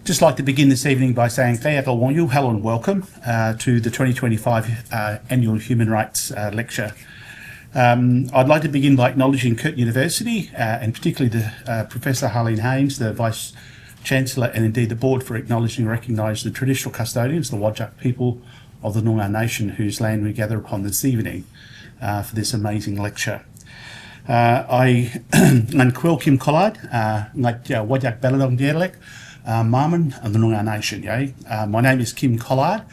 Just like to begin this evening by saying hello and welcome to the 2025 Annual Human Rights Lecture. I'd like to begin by acknowledging Curtin University and particularly Professor Harleen Haynes, the Vice Chancellor, and indeed the Board for acknowledging and recognising the traditional custodians, the Whadjuk people of the Noongar Nation, whose land we gather upon this evening for this amazing lecture. Ngan Kwel Kim Collard, ngat Whadjuk Baladong Dialect, Marman and the Noongar Nation. My name is Kim Collard.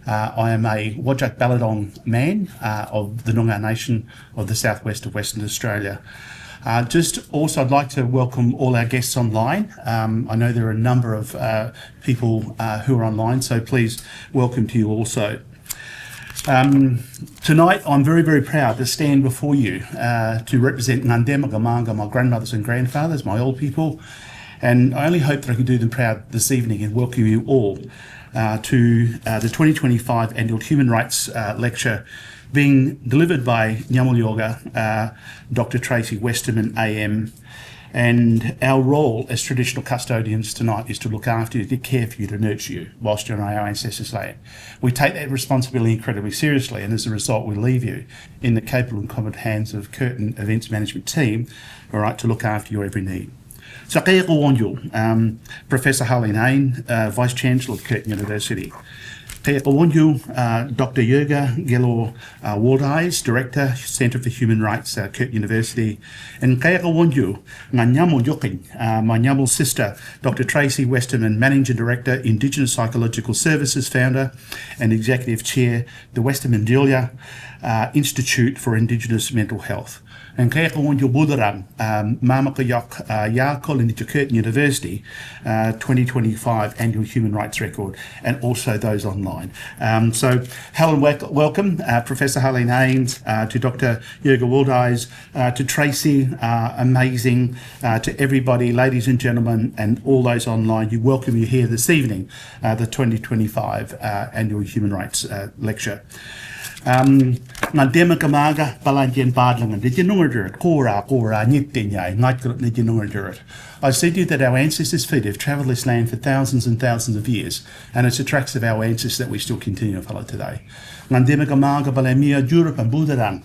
I am a Whadjuk Baladong man of the Noongar Nation of the southwest of Western Australia. I'd like to welcome all our guests online. I know there are a number of people who are online, so please welcome to you also. Tonight I'm very, very proud to stand before you to represent Ngandema Gamanga, my grandmothers and grandfathers, my old people, and I only hope that I can do them proud this evening and welcome you all to the 2025 Annual Human Rights Lecture being delivered by Nyamulyoga, Dr. Tracy Westerman AM, and our role as traditional custodians tonight is to look after you, to care for you, to nurture you whilst you're on our ancestors' land. We take that responsibility incredibly seriously, and as a result we leave you in the capable and competent hands of Curtin Events Management Team, all right, to look after your every need. So, Professor Harleen Haynes, Vice Chancellor of Curtin University. Dr. Jilya Waldeyes, Director, Centre for Human Rights, Curtin University. And my Nyamal sister, Dr. Tracy Westerman, Managing Director, Indigenous Psychological Services Founder and Executive Chair, the Westerman Jilya Institute for Indigenous Mental Health. And Mamakayak Yakol in the Curtin University 2025 Annual Human Rights Record, and also those online. So, Helen, welcome, Professor Harleen Haynes, to Dr. Jilya Waldeyes, to Tracy, amazing, to everybody, ladies and gentlemen, and all those online. You welcome you here this evening, the 2025 Annual Human Rights Lecture. Ngandema Kamaga Balanjan Badlangan, did you know it? Kora, Nitinya, Nightclub, did you know it? I said to you that our ancestors' feet have travelled this land for thousands and thousands of years, and it's the tracks of our ancestors that we still continue to follow today. Ngandema Kamaga Balamia, Europe and Budarang,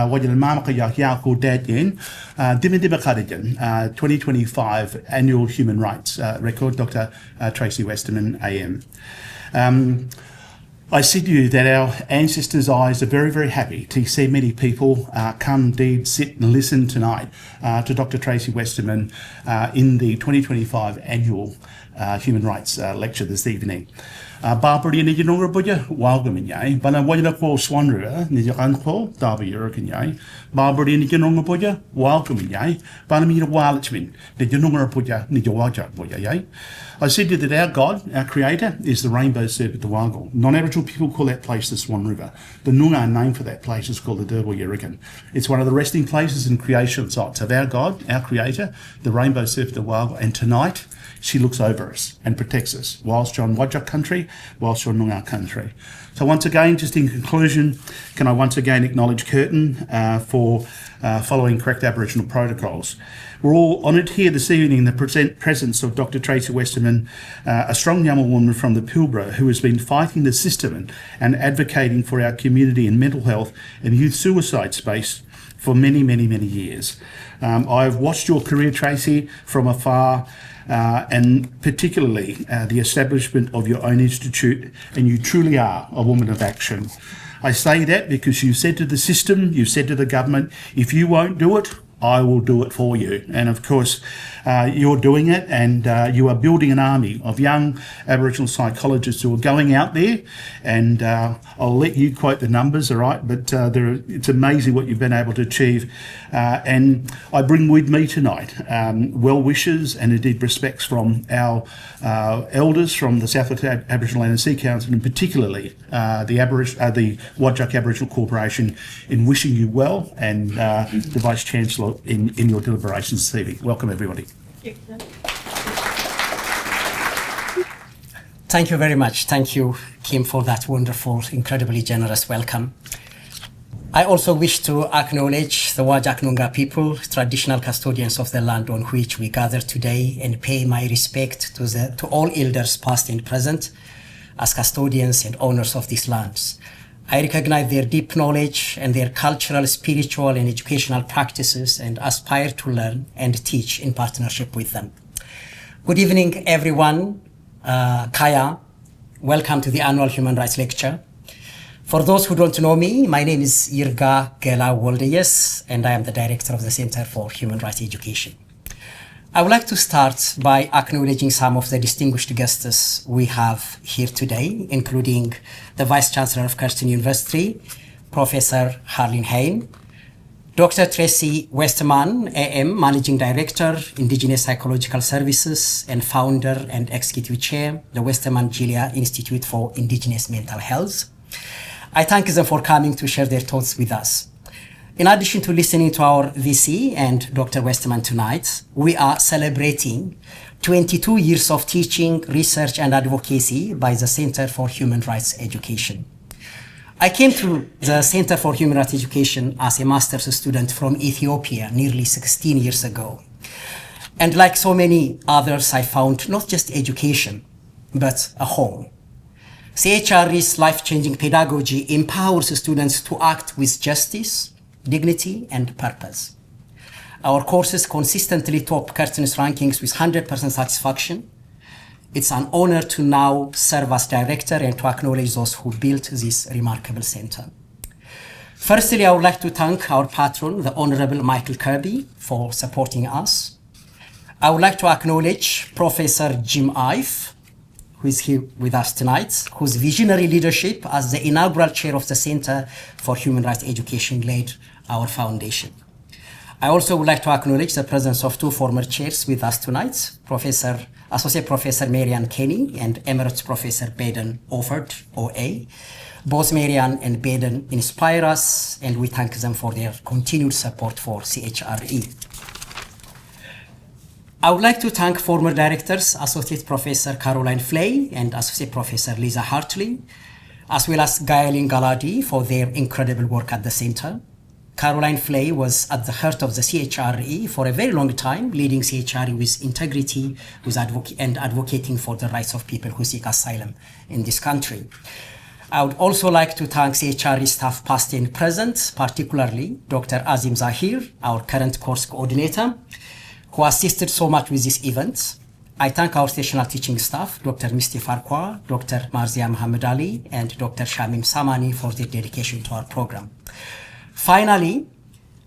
what you'll Mamaka Yako Dadyan, Dimidima Kadijan, 2025 Annual Human Rights Record, Dr. Tracy Westerman AM. I said to you that our ancestors' eyes are very, very happy to see many people come, indeed, sit and listen tonight to Dr. Tracy Westerman in the 2025 Annual Human Rights Lecture this evening. Barbary ni jinonga boja welcome nyai bana wajna ko Swan River ni jakan ko dabi yurkin nyai Barbary ni jinonga boja welcome nyai bana mi walchmin ni jinonga boja ni jawaja boja yai. I said to you that our God, our Creator, is the rainbow serpent, the Waggle. Non-Aboriginal people call that place the Swan River. The Noongar name for that place is called the Derby Yurikan. It's one of the resting places and creation sites of our God, our Creator, the rainbow serpent, the Waggle. And tonight, she looks over us and protects us whilst you're on Whadjuk country, whilst you're on Noongar country. So once again, just in conclusion, can I once again acknowledge Curtin for following correct Aboriginal protocols. We're all honoured here this evening in the presence of Dr. Tracy Westerman, a strong Nyamal woman from the Pilbara who has been fighting the system and advocating for our community in mental health and youth suicide space for many, many, many years. I've watched your career, Tracy, from afar, and particularly the establishment of your own institute, and you truly are a woman of action. I say that because you said to the system, you said to the government, if you won't do it, I will do it for you. And of course, you're doing it, and you are building an army of young Aboriginal psychologists who are going out there, and I'll let you quote the numbers, all right, but it's amazing what you've been able to achieve. And I bring with me tonight well wishes and indeed respects from our elders from the Southwest Aboriginal Land and Sea Council, and particularly the Whadjuk Aboriginal Corporation, in wishing you well, and the Vice Chancellor in your deliberations this evening. Welcome, everybody. Thank you very much. Thank you, Kim, for that wonderful, incredibly generous welcome. I also wish to acknowledge the Wajak Noongar people, traditional custodians of the land on which we gather today, and pay my respect to all elders past and present as custodians and owners of these lands. I recognize their deep knowledge and their cultural, spiritual, and educational practices and aspire to learn and teach in partnership with them. Good evening, everyone. Kaya, welcome to the annual Human Rights Lecture. For those who don't know me, my name is Irga Gela Woldeyes, and I am the director of the Center for Human Rights Education. I would like to start by acknowledging some of the distinguished guests we have here today, including the Vice Chancellor of Curtin University, Professor Harlene Hain, Dr. Tracy Westerman, AM, Managing Director, Indigenous Psychological Services, and Founder and Executive Chair, the Westerman Jilya Institute for Indigenous Mental Health. I thank them for coming to share their thoughts with us. In addition to listening to our VC and Dr. Westerman tonight, we are celebrating 22 years of teaching, research, and advocacy by the Center for Human Rights Education. I came to the Center for Human Rights Education as a master's student from Ethiopia nearly 16 years ago. And like so many others, I found not just education, but a home. CHRE's life-changing pedagogy empowers students to act with justice, dignity, and purpose. Our courses consistently top Curtin's rankings with 100% satisfaction. It's an honor to now serve as director and to acknowledge those who built this remarkable center. Firstly, I would like to thank our patron, the Honorable Michael Kirby, for supporting us. I would like to acknowledge Professor Jim Ive, who is here with us tonight, whose visionary leadership as the inaugural chair of the Center for Human Rights Education led our foundation. I also would like to acknowledge the presence of two former chairs with us tonight, Associate Professor Marianne Kenny and Emeritus Professor Baden Offord, OA. Both Marianne and Baden inspire us, and we thank them for their continued support for CHRE. I would like to thank former directors, Associate Professor Caroline Flay and Associate Professor Lisa Hartley, as well as Gaelin Galadi for their incredible work at the center. Caroline Flay was at the heart of the CHRE for a very long time, leading CHRE with integrity and advocating for the rights of people who seek asylum in this country. I would also like to thank CHRE staff past and present, particularly Dr. Azim Zahir, our current course coordinator, who assisted so much with this event. I thank our stational teaching staff, Dr. Misty Farquhar, Dr. Marzia Muhammad Ali, and Dr. Shamim Samani for their dedication to our program. Finally,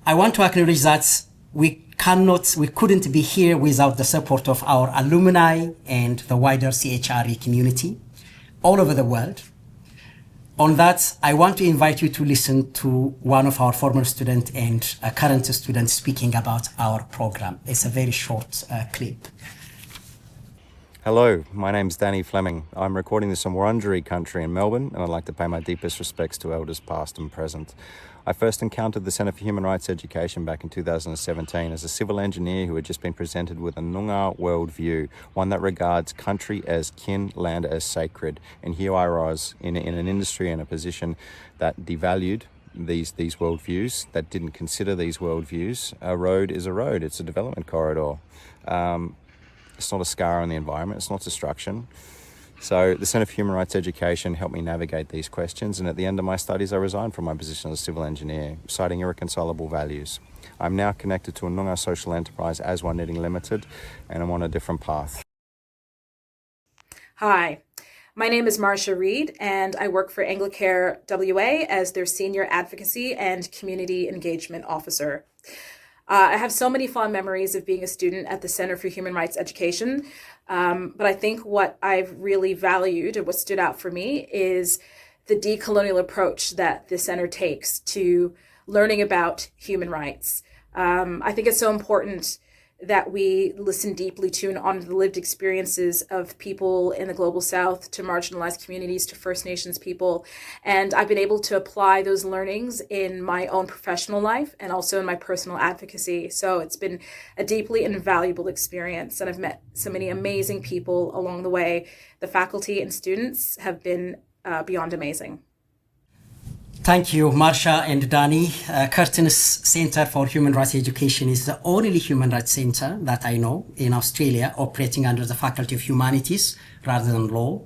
I want to acknowledge that we couldn't be here without the support of our alumni and the wider CHRE community all over the world. On that, I want to invite you to listen to one of our former students and a current student speaking about our program. It's a very short clip. Hello, my name's Danny Fleming. I'm recording this in Wurundjeri country in Melbourne, and I'd like to pay my deepest respects to elders past and present. I first encountered the Centre for Human Rights Education back in 2017 as a civil engineer who had just been presented with a Noongar worldview, one that regards country as kin, land as sacred. And here I was in an industry and a position that devalued these worldviews, that didn't consider these worldviews. A road is a road, it's a development corridor. It's not a scar on the environment, it's not destruction. So the Centre for Human Rights Education helped me navigate these questions, and at the end of my studies I resigned from my position as a civil engineer, citing irreconcilable values. I'm now connected to a Noongar social enterprise as One Knitting Limited, and I'm on a different path. Hi, my name is Marcia Reed, and I work for Anglicare WA as their Senior Advocacy and Community Engagement Officer. I have so many fond memories of being a student at the Center for Human Rights Education, but I think what I've really valued and what stood out for me is the de-colonial approach that the center takes to learning about human rights. I think it's so important that we listen deeply to and honor the lived experiences of people in the Global South, to marginalized communities, to First Nations people. And I've been able to apply those learnings in my own professional life and also in my personal advocacy. So it's been a deeply invaluable experience, and I've met so many amazing people along the way. The faculty and students have been beyond amazing. Thank you, Marsha and Danny. Curtin's Center for Human Rights Education is the only human rights center that I know in Australia operating under the Faculty of Humanities rather than law,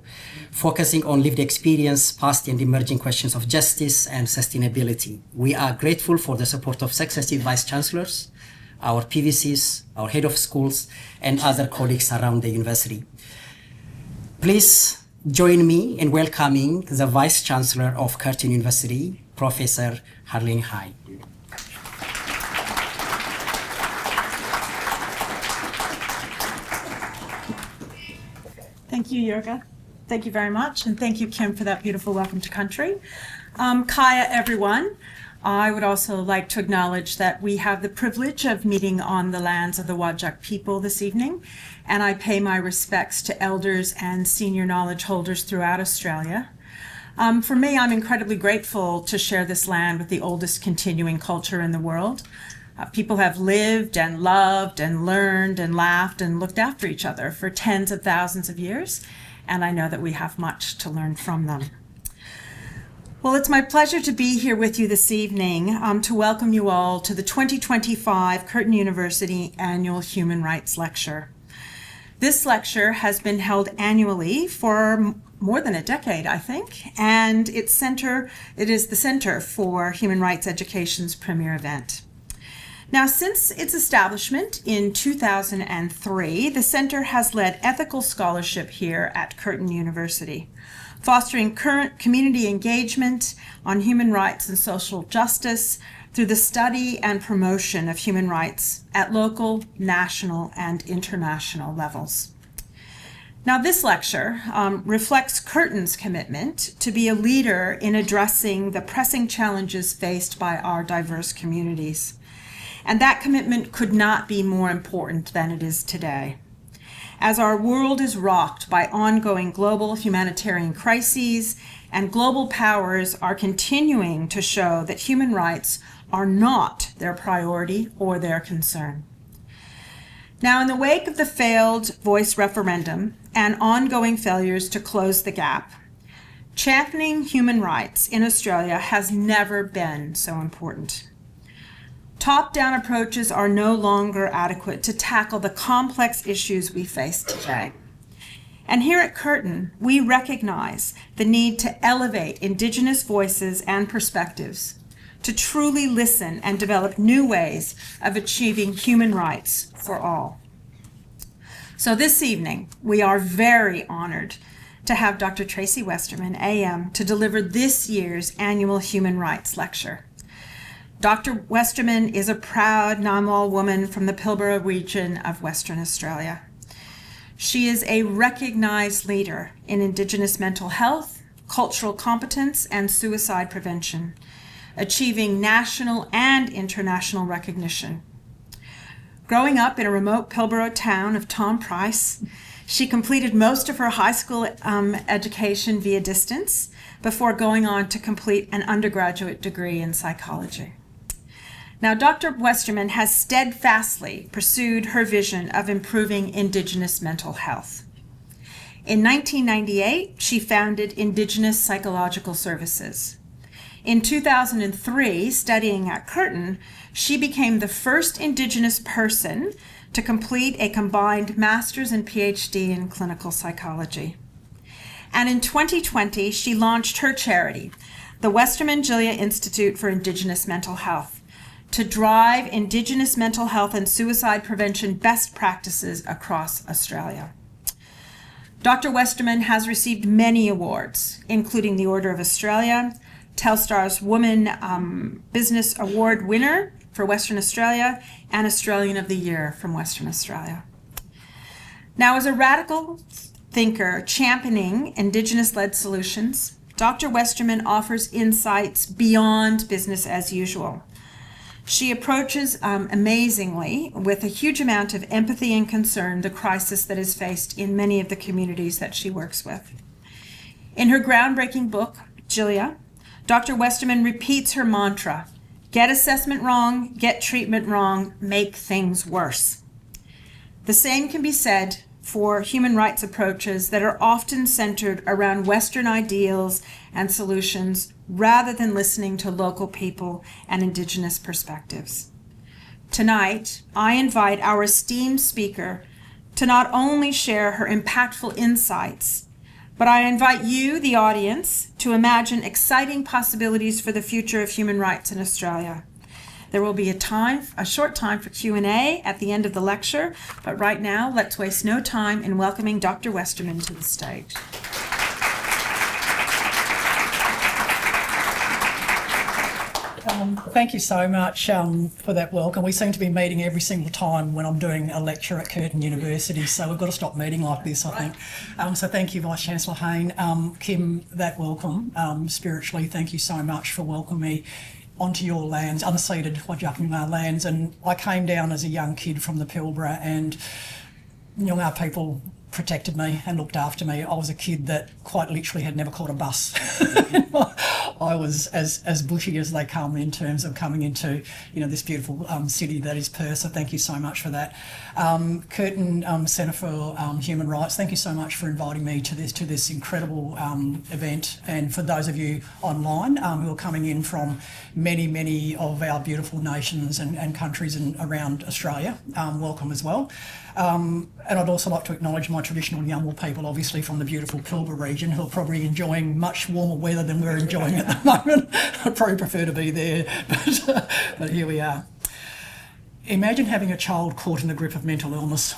focusing on lived experience, past and emerging questions of justice and sustainability. We are grateful for the support of successive vice chancellors, our PVCs, our head of schools, and other colleagues around the university. Please join me in welcoming the Vice Chancellor of Curtin University, Professor Harleen Hai. Thank you, Jurga. Thank you very much, and thank you, Kim, for that beautiful welcome to country. Kaya, everyone. I would also like to acknowledge that we have the privilege of meeting on the lands of the Whadjuk people this evening, and I pay my respects to elders and senior knowledge holders throughout Australia. For me, I'm incredibly grateful to share this land with the oldest continuing culture in the world. People have lived and loved and learned and laughed and looked after each other for tens of thousands of years, and I know that we have much to learn from them. Well, it's my pleasure to be here with you this evening to welcome you all to the 2025 Curtin University Annual Human Rights Lecture. This lecture has been held annually for more than a decade, I think, and it is the Center for Human Rights Education's premier event. Now, since its establishment in 2003, the Center has led ethical scholarship here at Curtin University, fostering current community engagement on human rights and social justice through the study and promotion of human rights at local, national, and international levels. Now, this lecture reflects Curtin's commitment to be a leader in addressing the pressing challenges faced by our diverse communities. And that commitment could not be more important than it is today. As our world is rocked by ongoing global humanitarian crises, and global powers are continuing to show that human rights are not their priority or their concern. Now, in the wake of the failed voice referendum and ongoing failures to close the gap, championing human rights in Australia has never been so important. Top-down approaches are no longer adequate to tackle the complex issues we face today. And here at Curtin, we recognize the need to elevate Indigenous voices and perspectives, to truly listen and develop new ways of achieving human rights for all. So this evening, we are very honored to have Dr. Tracy Westerman, AM, to deliver this year's annual Human Rights Lecture. Dr. Westerman is a proud Ngunnawal woman from the Pilbara region of Western Australia. She is a recognized leader in Indigenous mental health, cultural competence, and suicide prevention, achieving national and international recognition. Growing up in a remote Pilbara town of Tom Price, she completed most of her high school education via distance before going on to complete an undergraduate degree in psychology. Now, Dr. Westerman has steadfastly pursued her vision of improving Indigenous mental health. In 1998, she founded Indigenous Psychological Services. In 2003, studying at Curtin, she became the first Indigenous person to complete a combined master's and PhD in clinical psychology. And in 2020, she launched her charity, the Westerman Jilya Institute for Indigenous Mental Health, to drive Indigenous mental health and suicide prevention best practices across Australia. Dr. Westerman has received many awards, including the Order of Australia, Telstar's Woman Business Award winner for Western Australia, and Australian of the Year from Western Australia. Now, as a radical thinker championing Indigenous-led solutions, Dr. Westerman offers insights beyond business as usual. She approaches amazingly, with a huge amount of empathy and concern, the crisis that is faced in many of the communities that she works with. In her groundbreaking book, Jilya, Dr. Westerman repeats her mantra, get assessment wrong, get treatment wrong, make things worse. The same can be said for human rights approaches that are often centered around Western ideals and solutions rather than listening to local people and Indigenous perspectives. Tonight, I invite our esteemed speaker to not only share her impactful insights, but I invite you, the audience, to imagine exciting possibilities for the future of human rights in Australia. There will be a short time for Q&A at the end of the lecture, but right now, let's waste no time in welcoming Dr. Westerman to the stage. Thank you so much for that welcome. We seem to be meeting every single time when I'm doing a lecture at Curtin University, so we've got to stop meeting like this, I think. So thank you, Vice-Chancellor Hayne. Kim, that welcome, spiritually, thank you so much for welcoming me onto your lands, unceded Whadjuk lands. And I came down as a young kid from the Pilbara, and Noongar people protected me and looked after me. I was a kid that quite literally had never caught a bus. I was as bushy as they come in terms of coming into this beautiful city that is Perth. So thank you so much for that. Curtin Centre for Human Rights, thank you so much for inviting me to this incredible event. And for those of you online who are coming in from many of our beautiful nations and countries around Australia, welcome as well. And I'd also like to acknowledge my traditional Yamul people, obviously from the beautiful Pilbara region, who are probably enjoying much warmer weather than we're enjoying at the moment. I'd probably prefer to be there, but here we are. Imagine having a child caught in the grip of mental illness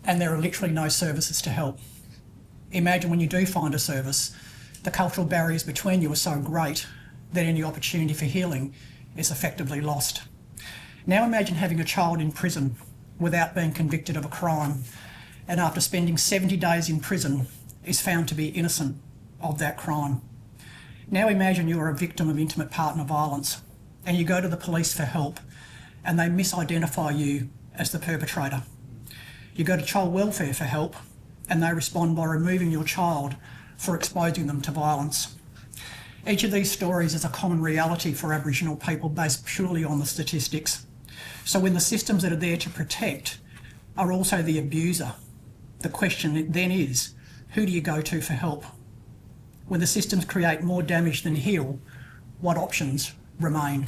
and there are literally no services to help. Imagine when you do find a service, the cultural barriers between you are so great that any opportunity for healing is effectively lost. Now imagine having a child in prison without being convicted of a crime, and after spending 70 days in prison is found to be innocent of that crime. Now imagine you are a victim of intimate partner violence and you go to the police for help and they misidentify you as the perpetrator. You go to child welfare for help and they respond by removing your child for exposing them to violence. Each of these stories is a common reality for Aboriginal people based purely on the statistics. So when the systems that are there to protect are also the abuser, the question then is, who do you go to for help? When the systems create more damage than heal, what options remain?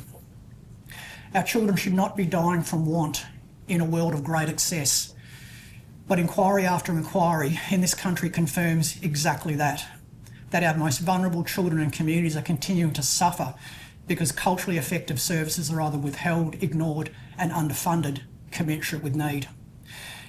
Our children should not be dying from want in a world of great excess. But inquiry after inquiry in this country confirms exactly that our most vulnerable children and communities are continuing to suffer because culturally effective services are either withheld, ignored and underfunded, commensurate with need.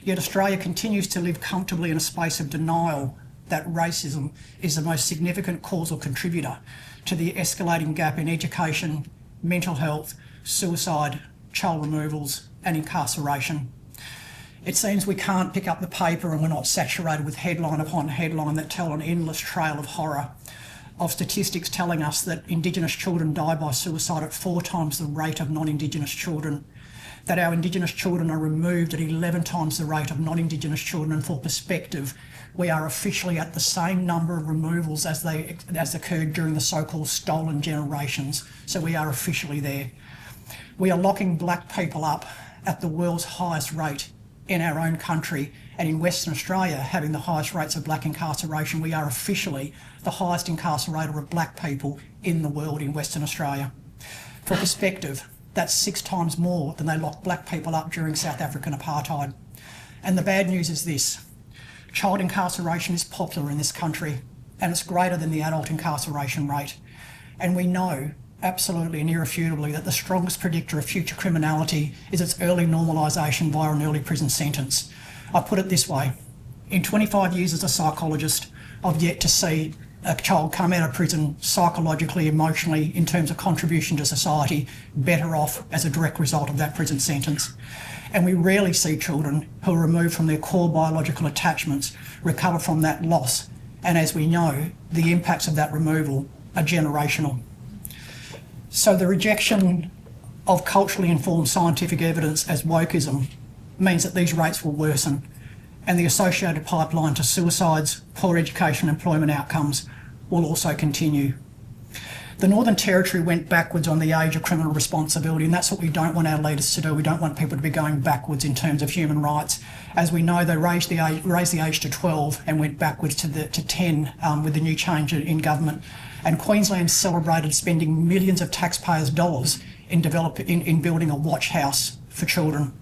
Yet Australia continues to live comfortably in a space of denial that racism is the most significant causal contributor to the escalating gap in education, mental health, suicide, child removals and incarceration. It seems we can't pick up the paper and we're not saturated with headline upon headline that tell an endless trail of horror, of statistics telling us that Indigenous children die by suicide at 4 times the rate of non-Indigenous children, that our Indigenous children are removed at 11 times the rate of non-Indigenous children, and for perspective, we are officially at the same number of removals as occurred during the so-called stolen generations, so we are officially there. We are locking black people up at the world's highest rate in our own country, and in Western Australia, having the highest rates of black incarceration, we are officially the highest incarcerator of black people in the world in Western Australia. For perspective, that's 6 times more than they locked black people up during South African apartheid. And the bad news is this: child incarceration is popular in this country and it's greater than the adult incarceration rate. And we know absolutely and irrefutably that the strongest predictor of future criminality is its early normalisation via an early prison sentence. I put it this way: in 25 years as a psychologist, I've yet to see a child come out of prison psychologically, emotionally, in terms of contribution to society, better off as a direct result of that prison sentence. And we rarely see children who are removed from their core biological attachments recover from that loss. And as we know, the impacts of that removal are generational. So the rejection of culturally informed scientific evidence as wokeism means that these rates will worsen, and the associated pipeline to suicides, poor education and employment outcomes will also continue. The Northern Territory went backwards on the age of criminal responsibility, and that's what we don't want our leaders to do. We don't want people to be going backwards in terms of human rights. As we know, they raised the age to 12 and went backwards to 10 with the new change in government. And Queensland celebrated spending millions of taxpayers' dollars in building a watch house for children.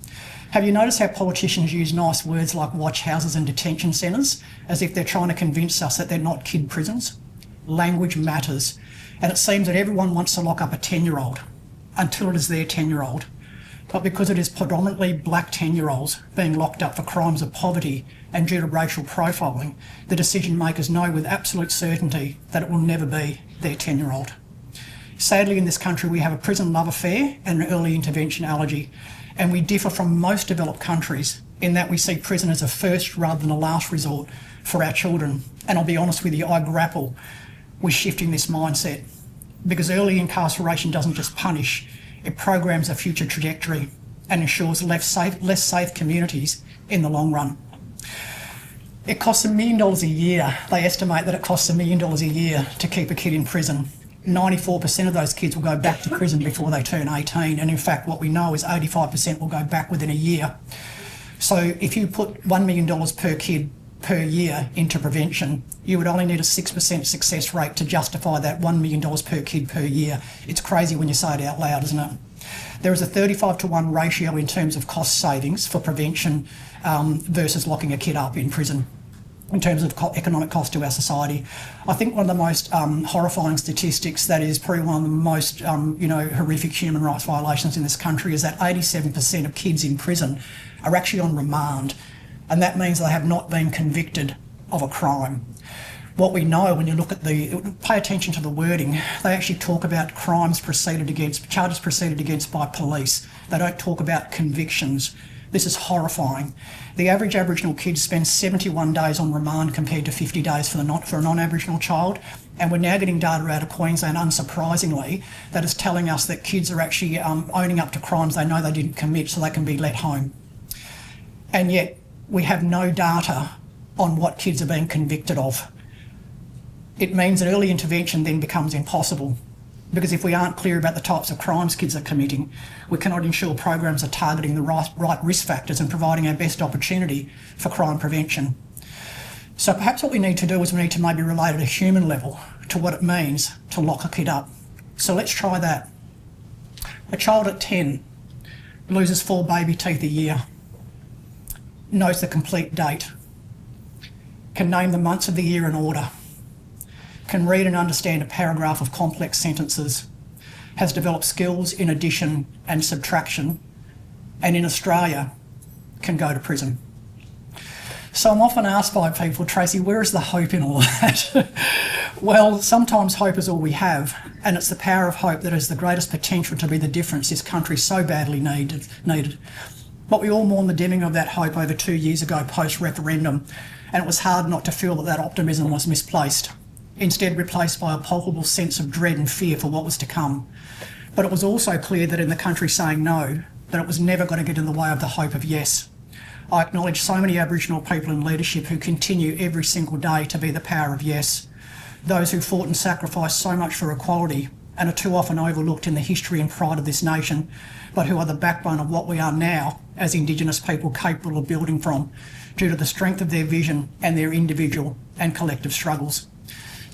Have you noticed how politicians use nice words like watch houses and detention centres as if they're trying to convince us that they're not kid prisons? Language matters. And it seems that everyone wants to lock up a 10-year-old until it is their 10-year-old. But because it is predominantly black 10-year-olds being locked up for crimes of poverty and due to racial profiling, the decision makers know with absolute certainty that it will never be their 10-year-old. Sadly, in this country, we have a prison love affair and an early intervention allergy, and we differ from most developed countries in that we see prison as a first rather than a last resort for our children. And I'll be honest with you, I grapple with shifting this mindset, because early incarceration doesn't just punish, it programs a future trajectory and ensures less safe communities in the long run. It costs $1 million a year. They estimate that it costs $1 million a year to keep a kid in prison. 94% of those kids will go back to prison before they turn 18. And in fact, what we know is 85% will go back within a year. So if you put $1 million per kid per year into prevention, you would only need a 6% success rate to justify that $1 million per kid per year. It's crazy when you say it out loud, isn't it? There is a 35-to-1 ratio in terms of cost savings for prevention versus locking a kid up in prison in terms of economic cost to our society. I think one of the most horrifying statistics that is probably one of the most horrific human rights violations in this country is that 87% of kids in prison are actually on remand, and that means they have not been convicted of a crime. What we know when you look at pay attention to the wording, they actually talk about charges proceeded against by police. They don't talk about convictions. This is horrifying. The average Aboriginal kid spends 71 days on remand compared to 50 days for a non-Aboriginal child. And we're now getting data out of Queensland, unsurprisingly, that is telling us that kids are actually owning up to crimes they know they didn't commit so they can be let home. And yet we have no data on what kids are being convicted of. It means that early intervention then becomes impossible, because if we aren't clear about the types of crimes kids are committing, we cannot ensure programs are targeting the right risk factors and providing our best opportunity for crime prevention. So perhaps what we need to do is we need to maybe relate at a human level to what it means to lock a kid up. So let's try that. A child at 10 loses 4 baby teeth a year, knows the complete date, can name the months of the year in order, can read and understand a paragraph of complex sentences, has developed skills in addition and subtraction, and in Australia can go to prison. So I'm often asked by people, Tracy, where is the hope in all that? Well, sometimes hope is all we have, and it's the power of hope that has the greatest potential to be the difference this country so badly needed. But we all mourn the dimming of that hope over 2 years ago post-referendum, and it was hard not to feel that optimism was misplaced, instead replaced by a palpable sense of dread and fear for what was to come. But it was also clear that in the country saying no, that it was never going to get in the way of the hope of yes. I acknowledge so many Aboriginal people in leadership who continue every single day to be the power of yes. Those who fought and sacrificed so much for equality and are too often overlooked in the history and pride of this nation, but who are the backbone of what we are now as Indigenous people capable of building from, due to the strength of their vision and their individual and collective struggles.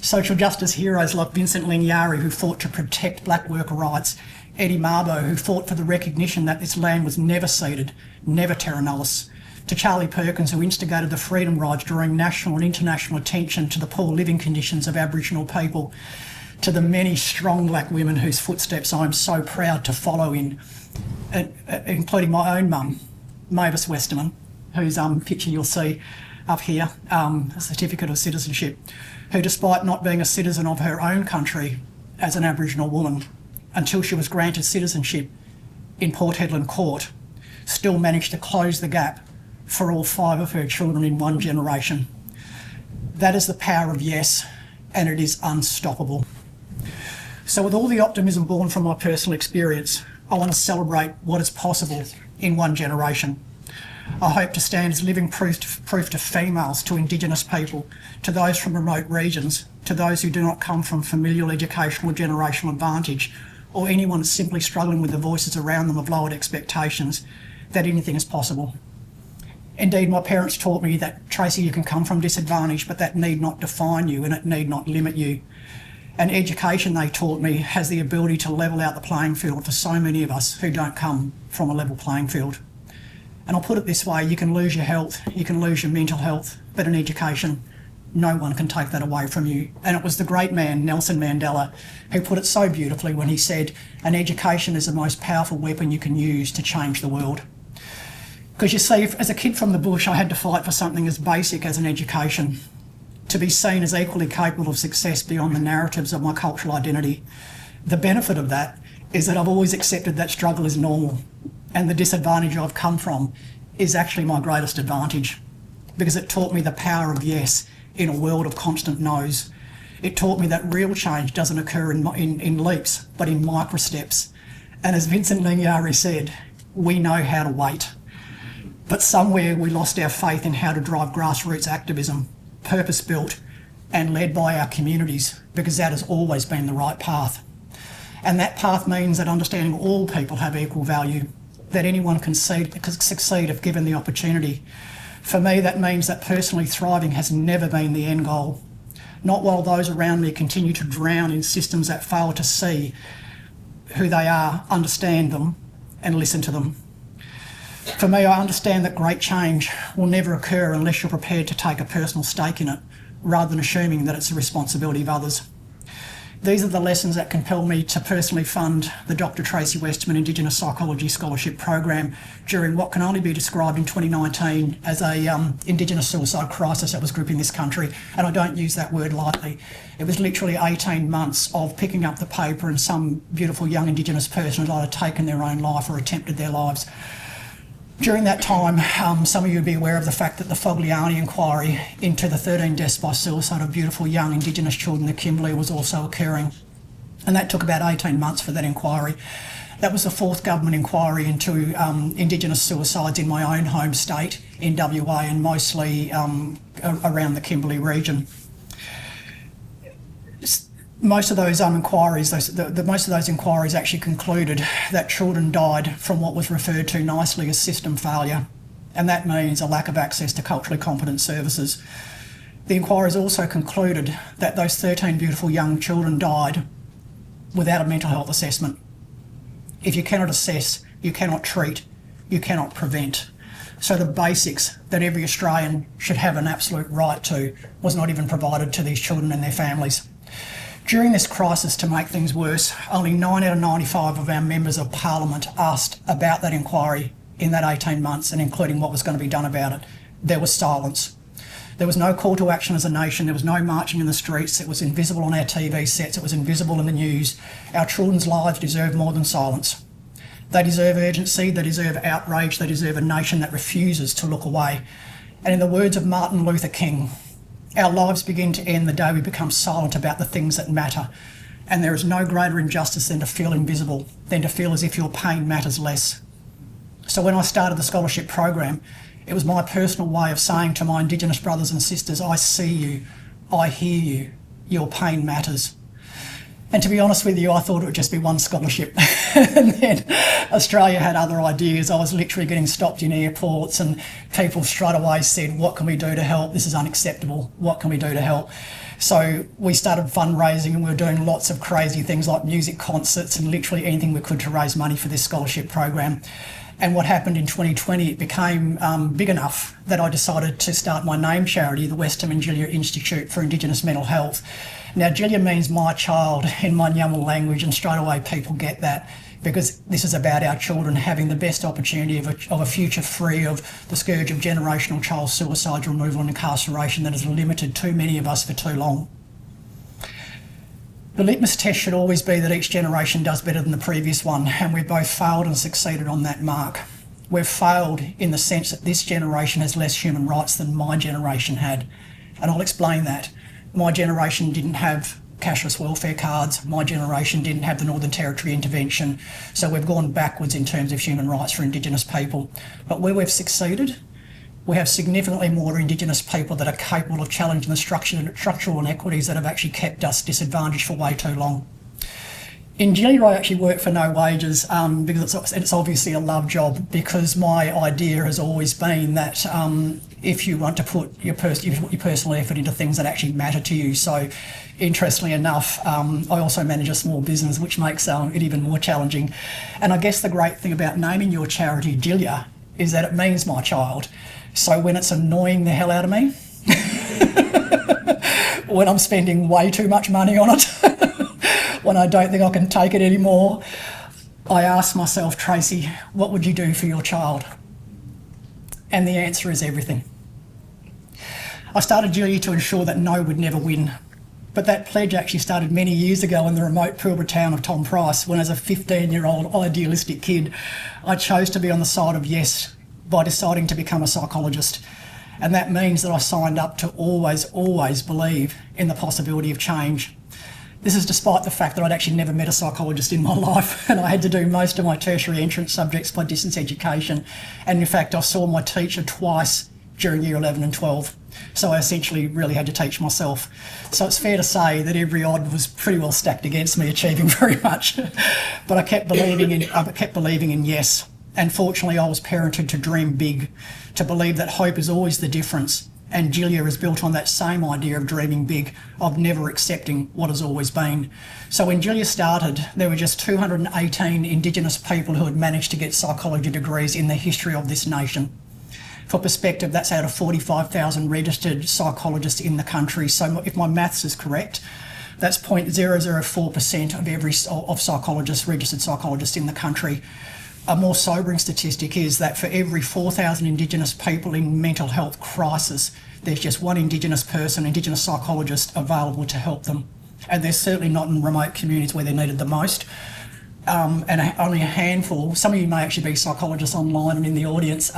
Social justice heroes like Vincent Linyari, who fought to protect black worker rights, Eddie Mabo, who fought for the recognition that this land was never ceded, never terra nullius, to Charlie Perkins, who instigated the freedom rides, drawing national and international attention to the poor living conditions of Aboriginal people, to the many strong black women whose footsteps I'm so proud to follow in, including my own mum, Mavis Westerman, whose picture you'll see up here, a certificate of citizenship, who, despite not being a citizen of her own country as an Aboriginal woman, until she was granted citizenship in Port Hedland Court, still managed to close the gap for all 5 of her children in one generation. That is the power of yes, and it is unstoppable. So with all the optimism born from my personal experience, I want to celebrate what is possible in one generation. I hope to stand as living proof to females, to Indigenous people, to those from remote regions, to those who do not come from familial educational or generational advantage, or anyone simply struggling with the voices around them of lowered expectations, that anything is possible. Indeed, my parents taught me that, Tracy, you can come from disadvantage, but that need not define you and it need not limit you. And education, they taught me, has the ability to level out the playing field for so many of us who don't come from a level playing field. And I'll put it this way, you can lose your health, you can lose your mental health, but in education, no one can take that away from you. And it was the great man, Nelson Mandela, who put it so beautifully when he said, an education is the most powerful weapon you can use to change the world. Because you see, as a kid from the bush, I had to fight for something as basic as an education, to be seen as equally capable of success beyond the narratives of my cultural identity. The benefit of that is that I've always accepted that struggle is normal, and the disadvantage I've come from is actually my greatest advantage, because it taught me the power of yes in a world of constant no's. It taught me that real change doesn't occur in leaps, but in micro steps. And as Vincent Lingiari said, we know how to wait. But somewhere we lost our faith in how to drive grassroots activism, purpose-built and led by our communities, because that has always been the right path. And that path means that understanding all people have equal value, that anyone can succeed if given the opportunity. For me, that means that personally thriving has never been the end goal. Not while those around me continue to drown in systems that fail to see who they are, understand them, and listen to them. For me, I understand that great change will never occur unless you're prepared to take a personal stake in it, rather than assuming that it's the responsibility of others. These are the lessons that compel me to personally fund the Dr. Tracy Westerman Indigenous Psychology Scholarship Program during what can only be described in 2019 as a Indigenous suicide crisis that was gripping this country. And I don't use that word lightly. It was literally 18 months of picking up the paper and some beautiful young Indigenous person had either taken their own life or attempted their lives. During that time, some of you would be aware of the fact that the Fogliani inquiry into the 13 deaths by suicide of beautiful young Indigenous children in the Kimberley was also occurring. And that took about 18 months for that inquiry. That was the fourth government inquiry into Indigenous suicides in my own home state in WA and mostly around the Kimberley region. Most of those inquiries, most of those inquiries actually concluded that children died from what was referred to nicely as system failure, and that means a lack of access to culturally competent services. The inquiries also concluded that those 13 beautiful young children died without a mental health assessment. If you cannot assess, you cannot treat, you cannot prevent. So the basics that every Australian should have an absolute right to was not even provided to these children and their families. During this crisis, to make things worse, only 9 out of 95 of our members of Parliament asked about that inquiry in that 18 months and including what was going to be done about it. There was silence. There was no call to action as a nation. There was no marching in the streets. It was invisible on our TV sets. It was invisible in the news. Our children's lives deserve more than silence. They deserve urgency. They deserve outrage. They deserve a nation that refuses to look away. And in the words of Martin Luther King, our lives begin to end the day we become silent about the things that matter. And there is no greater injustice than to feel invisible, than to feel as if your pain matters less. So when I started the scholarship program, it was my personal way of saying to my Indigenous brothers and sisters, I see you, I hear you, your pain matters. And to be honest with you, I thought it would just be one scholarship. And then Australia had other ideas. I was literally getting stopped in airports and people straight away said, what can we do to help? This is unacceptable. What can we do to help? So we started fundraising and we were doing lots of crazy things like music concerts and literally anything we could to raise money for this scholarship program. And what happened in 2020, it became big enough that I decided to start my name charity, the Westerman Jilya Institute for Indigenous Mental Health. Now, Jilya means my child in my Nyamal language, and straight away people get that because this is about our children having the best opportunity of a future free of the scourge of generational child suicide, removal and incarceration that has limited too many of us for too long. The litmus test should always be that each generation does better than the previous one, and we've both failed and succeeded on that mark. We've failed in the sense that this generation has less human rights than my generation had, and I'll explain that. My generation didn't have cashless welfare cards. My generation didn't have the Northern Territory intervention. So we've gone backwards in terms of human rights for Indigenous people. But where we've succeeded, we have significantly more Indigenous people that are capable of challenging the structural inequities that have actually kept us disadvantaged for way too long. In Jilya, I actually work for no wages because it's obviously a love job, because my idea has always been that if you want to put your personal effort into things that actually matter to you. So interestingly enough, I also manage a small business, which makes it even more challenging. And I guess the great thing about naming your charity Jilya is that it means my child. So when it's annoying the hell out of me, when I'm spending way too much money on it, when I don't think I can take it anymore, I ask myself, Tracy, what would you do for your child? And the answer is everything. I started Jilya to ensure that no would never win. But that pledge actually started many years ago in the remote Pilbara town of Tom Price, when as a 15-year-old idealistic kid, I chose to be on the side of yes by deciding to become a psychologist. And that means that I signed up to always believe in the possibility of change. This is despite the fact that I'd actually never met a psychologist in my life, and I had to do most of my tertiary entrance subjects by distance education. And in fact, I saw my teacher twice during year 11 and 12. So I essentially really had to teach myself. So it's fair to say that every odd was pretty well stacked against me achieving very much. But I kept believing in yes. And fortunately, I was parented to dream big, to believe that hope is always the difference. And Jilya is built on that same idea of dreaming big, of never accepting what has always been. So when Jilya started, there were just 218 Indigenous people who had managed to get psychology degrees in the history of this nation. For perspective, that's out of 45,000 registered psychologists in the country. So if my maths is correct, that's 0.004% of psychologists, registered psychologists in the country. A more sobering statistic is that for every 4,000 Indigenous people in mental health crisis, there's just one Indigenous person, Indigenous psychologist available to help them. And they're certainly not in remote communities where they're needed the most. And only a handful, some of you may actually be psychologists online and in the audience,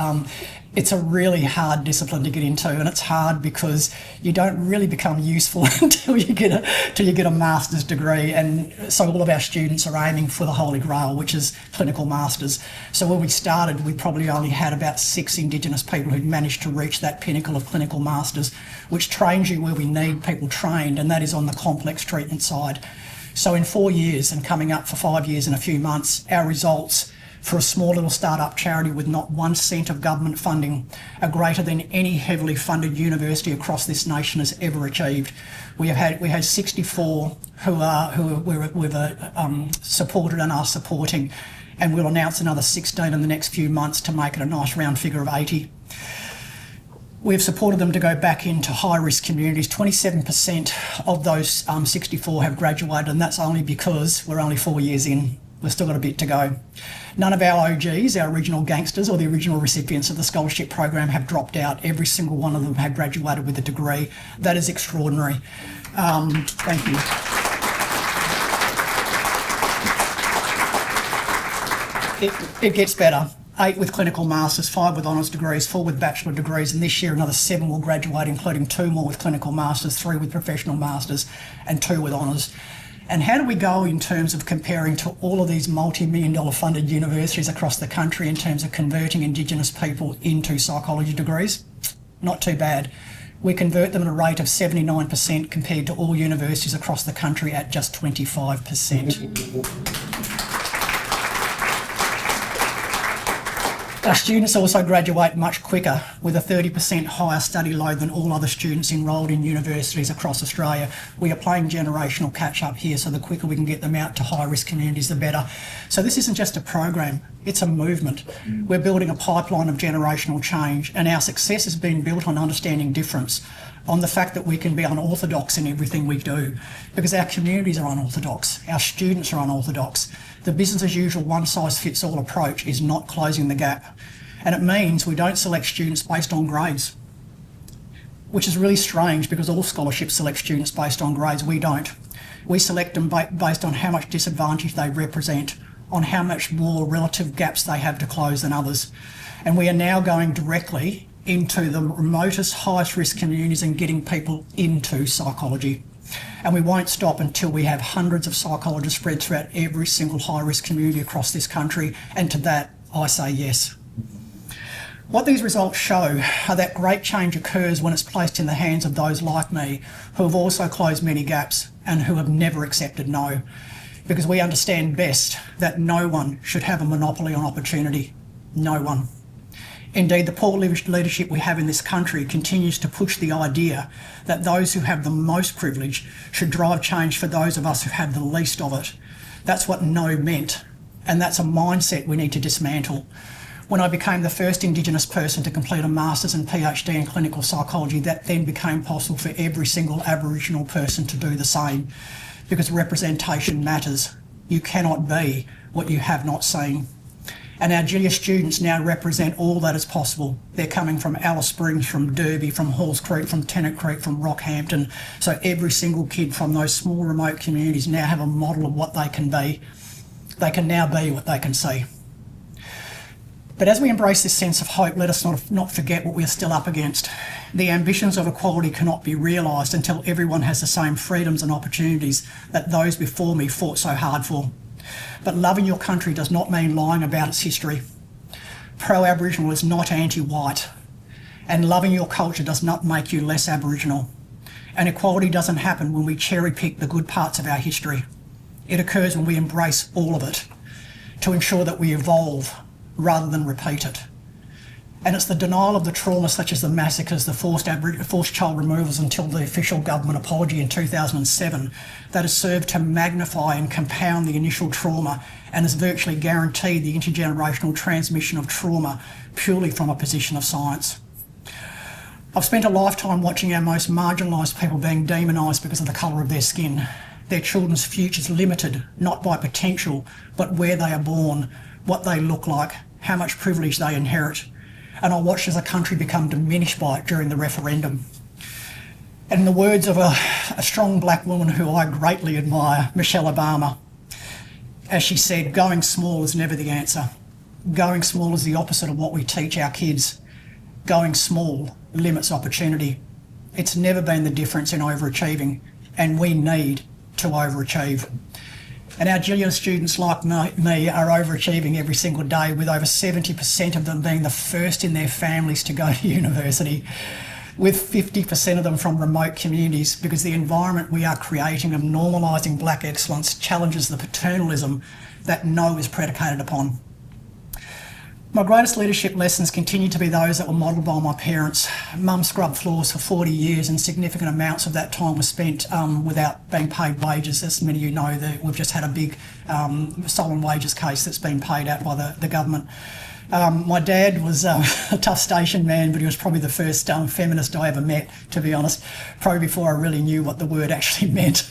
it's a really hard discipline to get into, and it's hard because you don't really become useful until you get a master's degree. And so all of our students are aiming for the Holy Grail, which is clinical masters. So when we started, we probably only had about 6 Indigenous people who'd managed to reach that pinnacle of clinical masters, which trains you where we need people trained, and that is on the complex treatment side. So in 4 years, and coming up for 5 years in a few months, our results for a small little start-up charity with not 1 cent of government funding are greater than any heavily funded university across this nation has ever achieved. We had 64 we've supported and are supporting, and we'll announce another 16 in the next few months to make it a nice round figure of 80. We've supported them to go back into high-risk communities. 27% of those 64 have graduated, and that's only because we're only 4 years in. We've still got a bit to go. None of our OGs, our original gangsters or the original recipients of the scholarship program, have dropped out. Every single one of them have graduated with a degree. That is extraordinary. Thank you. It gets better. 8 with clinical masters, 5 with honours degrees, 4 with bachelor degrees, and this year another 7 will graduate, including 2 more with clinical masters, 3 with professional masters, and 2 with honours. And how do we go in terms of comparing to all of these multi-million-dollar funded universities across the country in terms of converting Indigenous people into psychology degrees? Not too bad. We convert them at a rate of 79% compared to all universities across the country at just 25%. Our students also graduate much quicker, with a 30% higher study load than all other students enrolled in universities across Australia. We are playing generational catch-up here, so the quicker we can get them out to high-risk communities, the better. So this isn't just a program, it's a movement. We're building a pipeline of generational change, and our success has been built on understanding difference, on the fact that we can be unorthodox in everything we do, because our communities are unorthodox, our students are unorthodox. The business as usual one-size-fits-all approach is not closing the gap. And it means we don't select students based on grades, which is really strange because all scholarships select students based on grades. We don't. We select them based on how much disadvantage they represent, on how much more relative gaps they have to close than others. And we are now going directly into the remotest, highest risk communities and getting people into psychology. And we won't stop until we have hundreds of psychologists spread throughout every single high-risk community across this country, and to that I say yes. What these results show are that great change occurs when it's placed in the hands of those like me who have also closed many gaps and who have never accepted no. because we understand best that no one should have a monopoly on opportunity. No one. Indeed, the poor leadership we have in this country continues to push the idea that those who have the most privilege should drive change for those of us who have the least of it. That's what no meant, and that's a mindset we need to dismantle. When I became the first Indigenous person to complete a Master's and PhD in clinical psychology, that then became possible for every single Aboriginal person to do the same, because representation matters. You cannot be what you have not seen. And our Jilya students now represent all that is possible. They're coming from Alice Springs, from Derby, from Halls Creek, from Tennant Creek, from Rockhampton. So every single kid from those small remote communities now have a model of what they can be. They can now be what they can see. But as we embrace this sense of hope, let us not forget what we're still up against. The ambitions of equality cannot be realised until everyone has the same freedoms and opportunities that those before me fought so hard for. But loving your country does not mean lying about its history. Pro-Aboriginal is not anti-white. And loving your culture does not make you less Aboriginal. And equality doesn't happen when we cherry-pick the good parts of our history. It occurs when we embrace all of it, to ensure that we evolve rather than repeat it. And it's the denial of the trauma such as the massacres, the forced child removals until the official government apology in 2007 that has served to magnify and compound the initial trauma and has virtually guaranteed the intergenerational transmission of trauma purely from a position of science. I've spent a lifetime watching our most marginalised people being demonised because of the colour of their skin. Their children's futures limited, not by potential, but where they are born, what they look like, how much privilege they inherit. And I watched as a country become diminished by it during the referendum. And in the words of a strong black woman who I greatly admire, Michelle Obama, as she said, going small is never the answer. Going small is the opposite of what we teach our kids. Going small limits opportunity. It's never been the difference in overachieving, and we need to overachieve. And our Jilya students, like me, are overachieving every single day, with over 70% of them being the first in their families to go to university, with 50% of them from remote communities, because the environment we are creating of normalising black excellence challenges the paternalism that no is predicated upon. My greatest leadership lessons continue to be those that were modelled by my parents. Mum scrubbed floors for 40 years and significant amounts of that time was spent without being paid wages. As many of you know, that we've just had a big stolen wages case that's been paid out by the government. My dad was a tough station man, but he was probably the first feminist I ever met, to be honest, probably before I really knew what the word actually meant.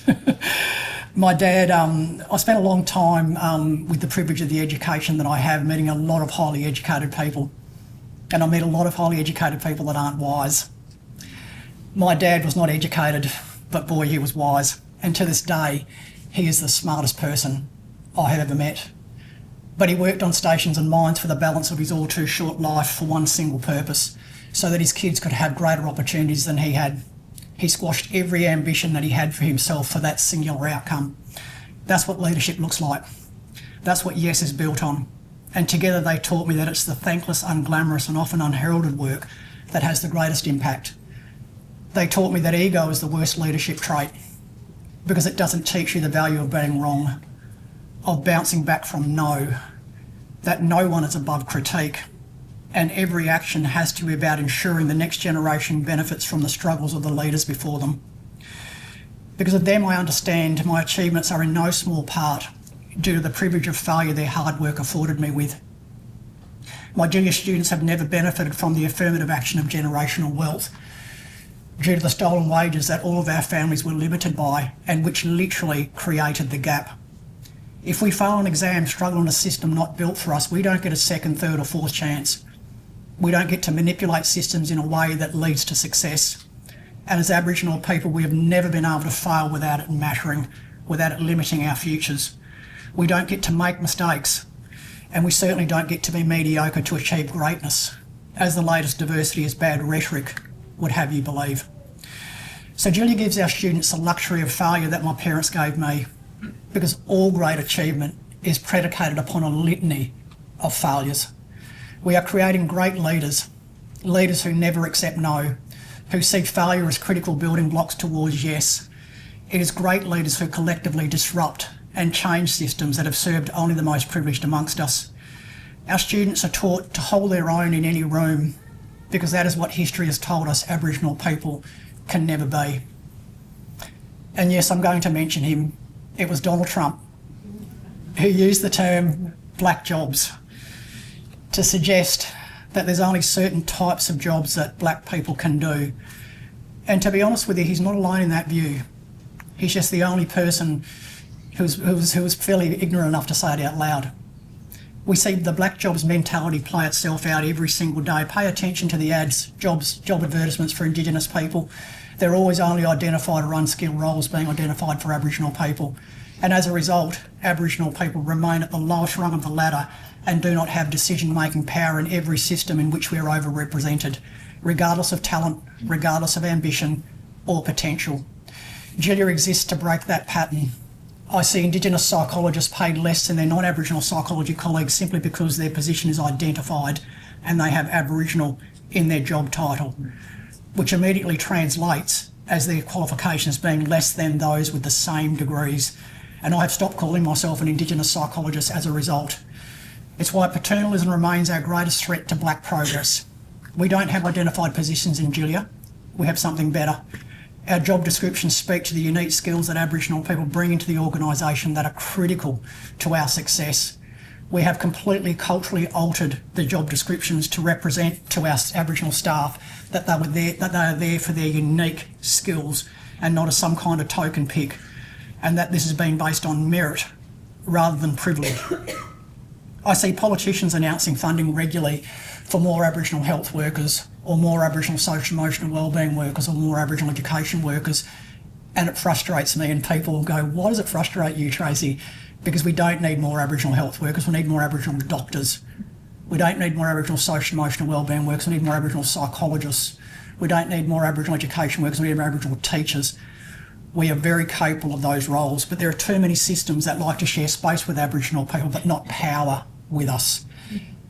My dad, I spent a long time with the privilege of the education that I have, meeting a lot of highly educated people. And I meet a lot of highly educated people that aren't wise. My dad was not educated, but boy, he was wise. And to this day, he is the smartest person I have ever met. But he worked on stations and mines for the balance of his all too short life for one single purpose, so that his kids could have greater opportunities than he had. He squashed every ambition that he had for himself for that singular outcome. That's what leadership looks like. That's what Yes is built on. And together they taught me that it's the thankless, unglamorous and often unheralded work that has the greatest impact. They taught me that ego is the worst leadership trait because it doesn't teach you the value of being wrong, of bouncing back from no, that no one is above critique. And every action has to be about ensuring the next generation benefits from the struggles of the leaders before them. Because of them, I understand my achievements are in no small part due to the privilege of failure their hard work afforded me with. My Jilya students have never benefited from the affirmative action of generational wealth due to the stolen wages that all of our families were limited by and which literally created the gap. If we fail an exam, struggle in a system not built for us, we don't get a second, third or fourth chance. We don't get to manipulate systems in a way that leads to success. And as Aboriginal people, we have never been able to fail without it mattering, without it limiting our futures. We don't get to make mistakes, and we certainly don't get to be mediocre to achieve greatness, as the latest diversity is bad rhetoric would have you believe. So Jilya gives our students the luxury of failure that my parents gave me, because all great achievement is predicated upon a litany of failures. We are creating great leaders, leaders who never accept no, who see failure as critical building blocks towards yes. It is great leaders who collectively disrupt and change systems that have served only the most privileged amongst us. Our students are taught to hold their own in any room because that is what history has told us Aboriginal people can never be. And yes, I'm going to mention him. It was Donald Trump who used the term black jobs to suggest that there's only certain types of jobs that black people can do. And to be honest with you, he's not alone in that view. He's just the only person who was fairly ignorant enough to say it out loud. We see the black jobs mentality play itself out every single day. Pay attention to the ads, job advertisements for Indigenous people. They're always only identified or unskilled roles being identified for Aboriginal people. And as a result, Aboriginal people remain at the lowest rung of the ladder and do not have decision-making power in every system in which we are overrepresented, regardless of talent, regardless of ambition or potential. Jilya exists to break that pattern. I see Indigenous psychologists paid less than their non-Aboriginal psychology colleagues simply because their position is identified and they have Aboriginal in their job title, which immediately translates as their qualifications being less than those with the same degrees. And I have stopped calling myself an Indigenous psychologist as a result. It's why paternalism remains our greatest threat to black progress. We don't have identified positions in Jilya. We have something better. Our job descriptions speak to the unique skills that Aboriginal people bring into the organisation that are critical to our success. We have completely culturally altered the job descriptions to represent to our Aboriginal staff that they are there for their unique skills and not as some kind of token pick, and that this has been based on merit rather than privilege. I see politicians announcing funding regularly for more Aboriginal health workers or more Aboriginal social emotional wellbeing workers or more Aboriginal education workers, and it frustrates me, and people go, why does it frustrate you, Tracy? Because we don't need more Aboriginal health workers, we need more Aboriginal doctors. We don't need more Aboriginal social emotional wellbeing workers, we need more Aboriginal psychologists. We don't need more Aboriginal education workers, we need more Aboriginal teachers. We are very capable of those roles, but there are too many systems that like to share space with Aboriginal people but not power with us.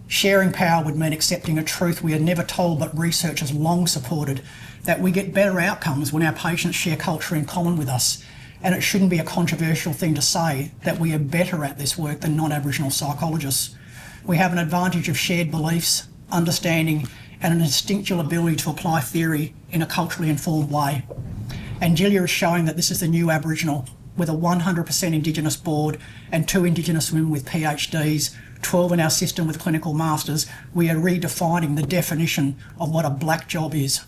Sharing power would mean accepting a truth we are never told but research has long supported, that we get better outcomes when our patients share culture in common with us. And it shouldn't be a controversial thing to say that we are better at this work than non-Aboriginal psychologists. We have an advantage of shared beliefs, understanding and an instinctual ability to apply theory in a culturally informed way. And Jilya is showing that this is the new Aboriginal, with a 100% Indigenous board and 2 Indigenous women with PhDs, 12 in our system with clinical masters. We are redefining the definition of what a black job is.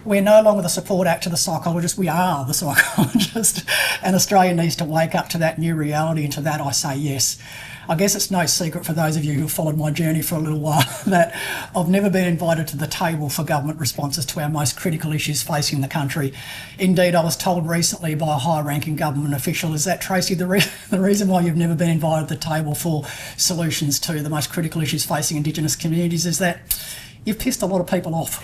We're no longer the support act to the psychologist, we are the psychologist. And Australia needs to wake up to that new reality, and to that I say yes. I guess it's no secret for those of you who have followed my journey for a little while that I've never been invited to the table for government responses to our most critical issues facing the country. Indeed, I was told recently by a high-ranking government official, is that, Tracy, the reason why you've never been invited to the table for solutions to the most critical issues facing Indigenous communities is that you've pissed a lot of people off.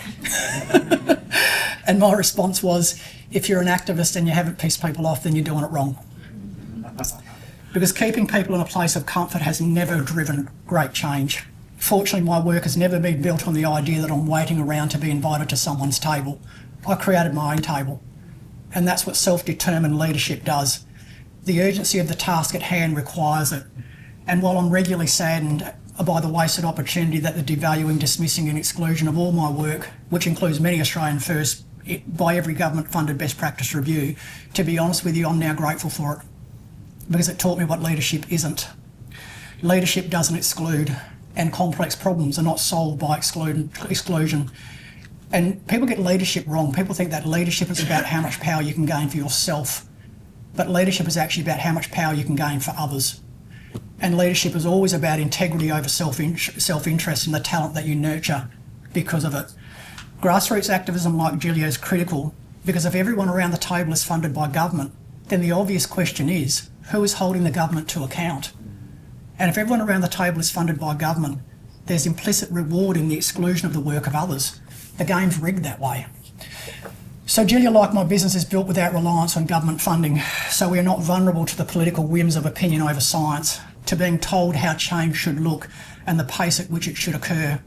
And my response was, if you're an activist and you haven't pissed people off, then you're doing it wrong. Because keeping people in a place of comfort has never driven great change. Fortunately, my work has never been built on the idea that I'm waiting around to be invited to someone's table. I created my own table. And that's what self-determined leadership does. The urgency of the task at hand requires it. And while I'm regularly saddened by the wasted opportunity that the devaluing, dismissing and exclusion of all my work, which includes many Australian firsts, by every government-funded best practice review, to be honest with you, I'm now grateful for it. Because it taught me what leadership isn't. Leadership doesn't exclude, and complex problems are not solved by exclusion. And people get leadership wrong. People think that leadership is about how much power you can gain for yourself, but leadership is actually about how much power you can gain for others. And leadership is always about integrity over self-interest and the talent that you nurture because of it. Grassroots activism like Jilya is critical, because if everyone around the table is funded by government, then the obvious question is, who is holding the government to account? And if everyone around the table is funded by government, there's implicit reward in the exclusion of the work of others. The game's rigged that way. So Jilya, like my business, is built without reliance on government funding, so we are not vulnerable to the political whims of opinion over science, to being told how change should look and the pace at which it should occur.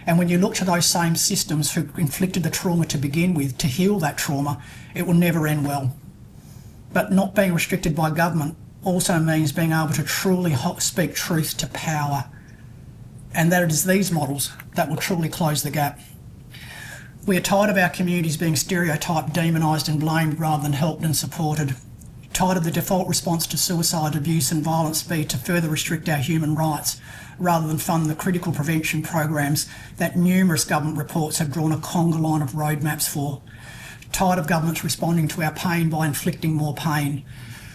And when you look to those same systems who inflicted the trauma to begin with, to heal that trauma, it will never end well. But not being restricted by government also means being able to truly speak truth to power. And that it is these models that will truly close the gap. We are tired of our communities being stereotyped, demonised and blamed rather than helped and supported. Tired of the default response to suicide, abuse and violence be to further restrict our human rights rather than fund the critical prevention programs that numerous government reports have drawn a conga line of roadmaps for. Tired of governments responding to our pain by inflicting more pain.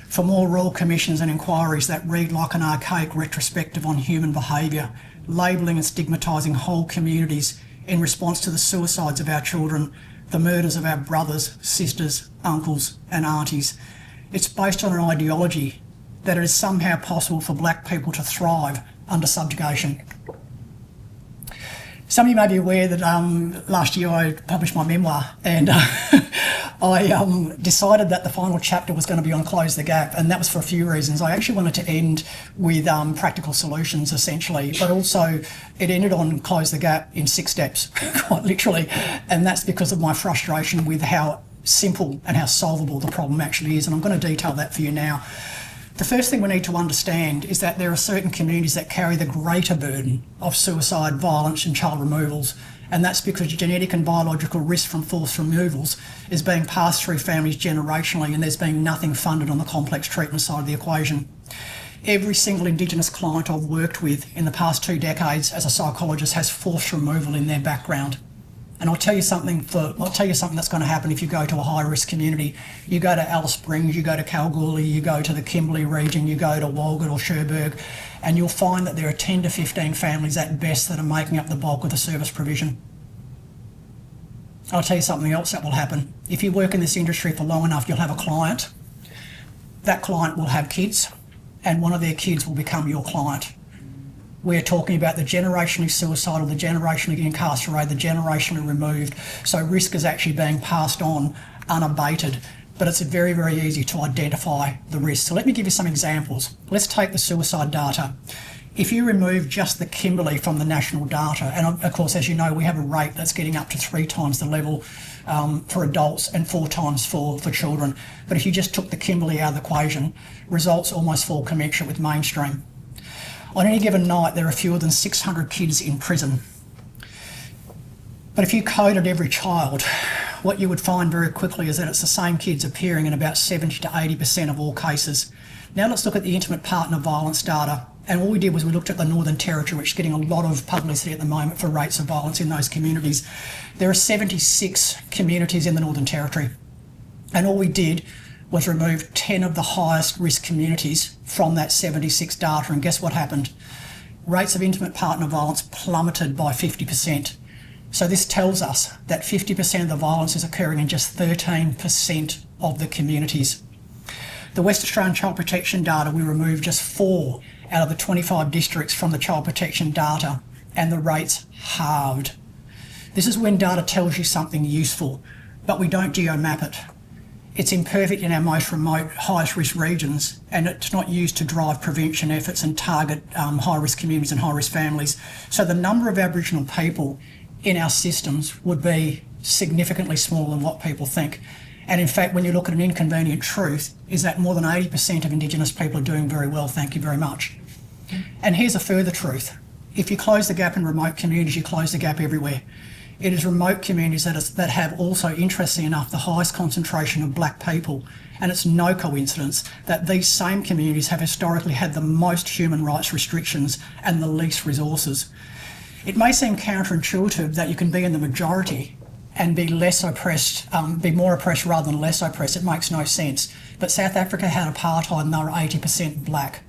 For more royal commissions and inquiries that read like an archaic retrospective on human behaviour, labelling and stigmatising whole communities in response to the suicides of our children, the murders of our brothers, sisters, uncles and aunties. It's based on an ideology that it is somehow possible for black people to thrive under subjugation. Some of you may be aware that last year I published my memoir, and I decided that the final chapter was going to be on Close the Gap, and that was for a few reasons. I actually wanted to end with practical solutions, essentially, but also it ended on Close the Gap in 6 steps, quite literally, and that's because of my frustration with how simple and how solvable the problem actually is, and I'm going to detail that for you now. The first thing we need to understand is that there are certain communities that carry the greater burden of suicide, violence and child removals, and that's because genetic and biological risk from forced removals is being passed through families generationally, and there's been nothing funded on the complex treatment side of the equation. Every single Indigenous client I've worked with in the past 2 decades as a psychologist has forced removal in their background. And I'll tell you something that's going to happen if you go to a high-risk community. You go to Alice Springs, you go to Kalgoorlie, you go to the Kimberley region, you go to Walgett or Cherbourg, and you'll find that there are 10 to 15 families at best that are making up the bulk of the service provision. I'll tell you something else that will happen. If you work in this industry for long enough, you'll have a client. That client will have kids, and one of their kids will become your client. We're talking about the generationally suicidal, the generationally incarcerated, the generationally removed. So risk is actually being passed on unabated, but it's very, very easy to identify the risk. So let me give you some examples. Let's take the suicide data. If you remove just the Kimberley from the national data, and of course, as you know, we have a rate that's getting up to 3 times the level for adults and 4 times for children. But if you just took the Kimberley out of the equation, results almost fall commensurate with mainstream. On any given night, there are fewer than 600 kids in prison. But if you coded every child, what you would find very quickly is that it's the same kids appearing in about 70 to 80% of all cases. Now let's look at the intimate partner violence data. And all we did was we looked at the Northern Territory, which is getting a lot of publicity at the moment for rates of violence in those communities. There are 76 communities in the Northern Territory. And all we did was remove 10 of the highest risk communities from that 76 data, and guess what happened? Rates of intimate partner violence plummeted by 50%. So this tells us that 50% of the violence is occurring in just 13% of the communities. The West Australian Child Protection data, we removed just 4 out of the 25 districts from the Child Protection data, and the rates halved. This is when data tells you something useful, but we don't geomap it. It's imperfect in our most remote, highest risk regions, and it's not used to drive prevention efforts and target high risk communities and high risk families. So the number of Aboriginal people in our systems would be significantly smaller than what people think. And in fact, when you look at an inconvenient truth, is that more than 80% of Indigenous people are doing very well, thank you very much. And here's a further truth. If you close the gap in remote communities, you close the gap everywhere. It is remote communities that have also, interestingly enough, the highest concentration of black people. And it's no coincidence that these same communities have historically had the most human rights restrictions and the least resources. It may seem counterintuitive that you can be in the majority and be less oppressed, be more oppressed rather than less oppressed. It makes no sense. But South Africa had apartheid and they were 80% black.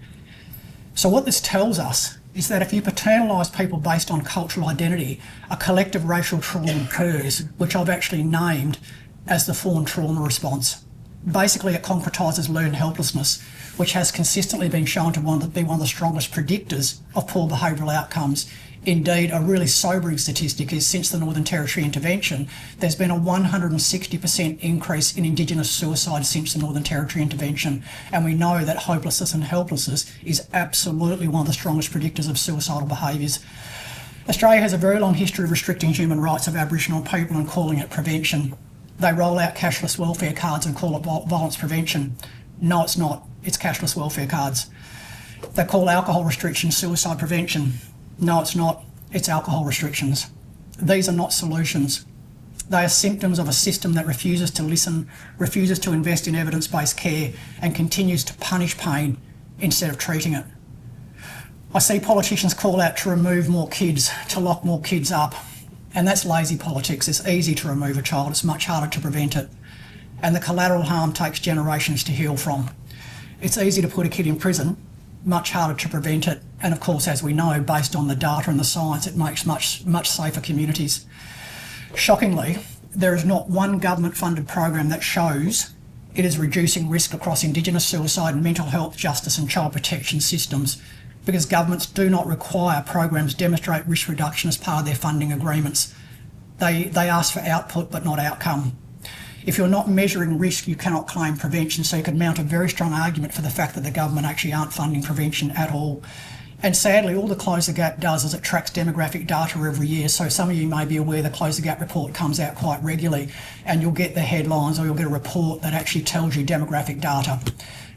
So what this tells us is that if you paternalise people based on cultural identity, a collective racial trauma occurs, which I've actually named as the fawn trauma response. Basically, it concretises learned helplessness, which has consistently been shown to be one of the strongest predictors of poor behavioural outcomes. Indeed, a really sobering statistic is since the Northern Territory intervention, there's been a 160% increase in Indigenous suicide since the Northern Territory intervention. And we know that hopelessness and helplessness is absolutely one of the strongest predictors of suicidal behaviours. Australia has a very long history of restricting human rights of Aboriginal people and calling it prevention. They roll out cashless welfare cards and call it violence prevention. No, it's not. It's cashless welfare cards. They call alcohol restrictions suicide prevention. No, it's not. It's alcohol restrictions. These are not solutions. They are symptoms of a system that refuses to listen, refuses to invest in evidence-based care, and continues to punish pain instead of treating it. I see politicians call out to remove more kids, to lock more kids up, and that's lazy politics. It's easy to remove a child, it's much harder to prevent it, and the collateral harm takes generations to heal from. It's easy to put a kid in prison, much harder to prevent it, and of course, as we know, based on the data and the science, it makes much safer communities. Shockingly, there is not one government-funded program that shows it is reducing risk across Indigenous suicide, mental health, justice and child protection systems, because governments do not require programs demonstrate risk reduction as part of their funding agreements. They ask for output but not outcome. If you're not measuring risk, you cannot claim prevention, so you can mount a very strong argument for the fact that the government actually aren't funding prevention at all. And sadly, all the Close the Gap does is it tracks demographic data every year. So some of you may be aware the Close the Gap report comes out quite regularly, and you'll get the headlines or you'll get a report that actually tells you demographic data.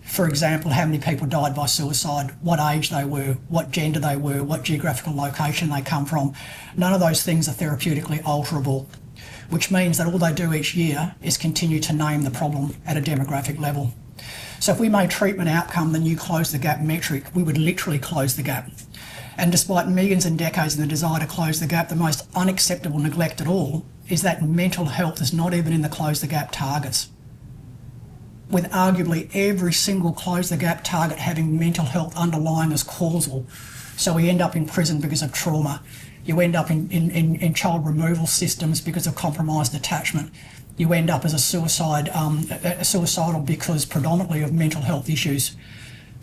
For example, how many people died by suicide, what age they were, what gender they were, what geographical location they come from. None of those things are therapeutically alterable, which means that all they do each year is continue to name the problem at a demographic level. So if we made treatment outcome the new close the gap metric, we would literally close the gap. And despite millions and decades in the desire to close the gap, the most unacceptable neglect at all is that mental health is not even in the close the gap targets, with arguably every single close the gap target having mental health underlying as causal. So we end up in prison because of trauma. You end up in child removal systems because of compromised attachment. You end up as a suicidal because predominantly of mental health issues.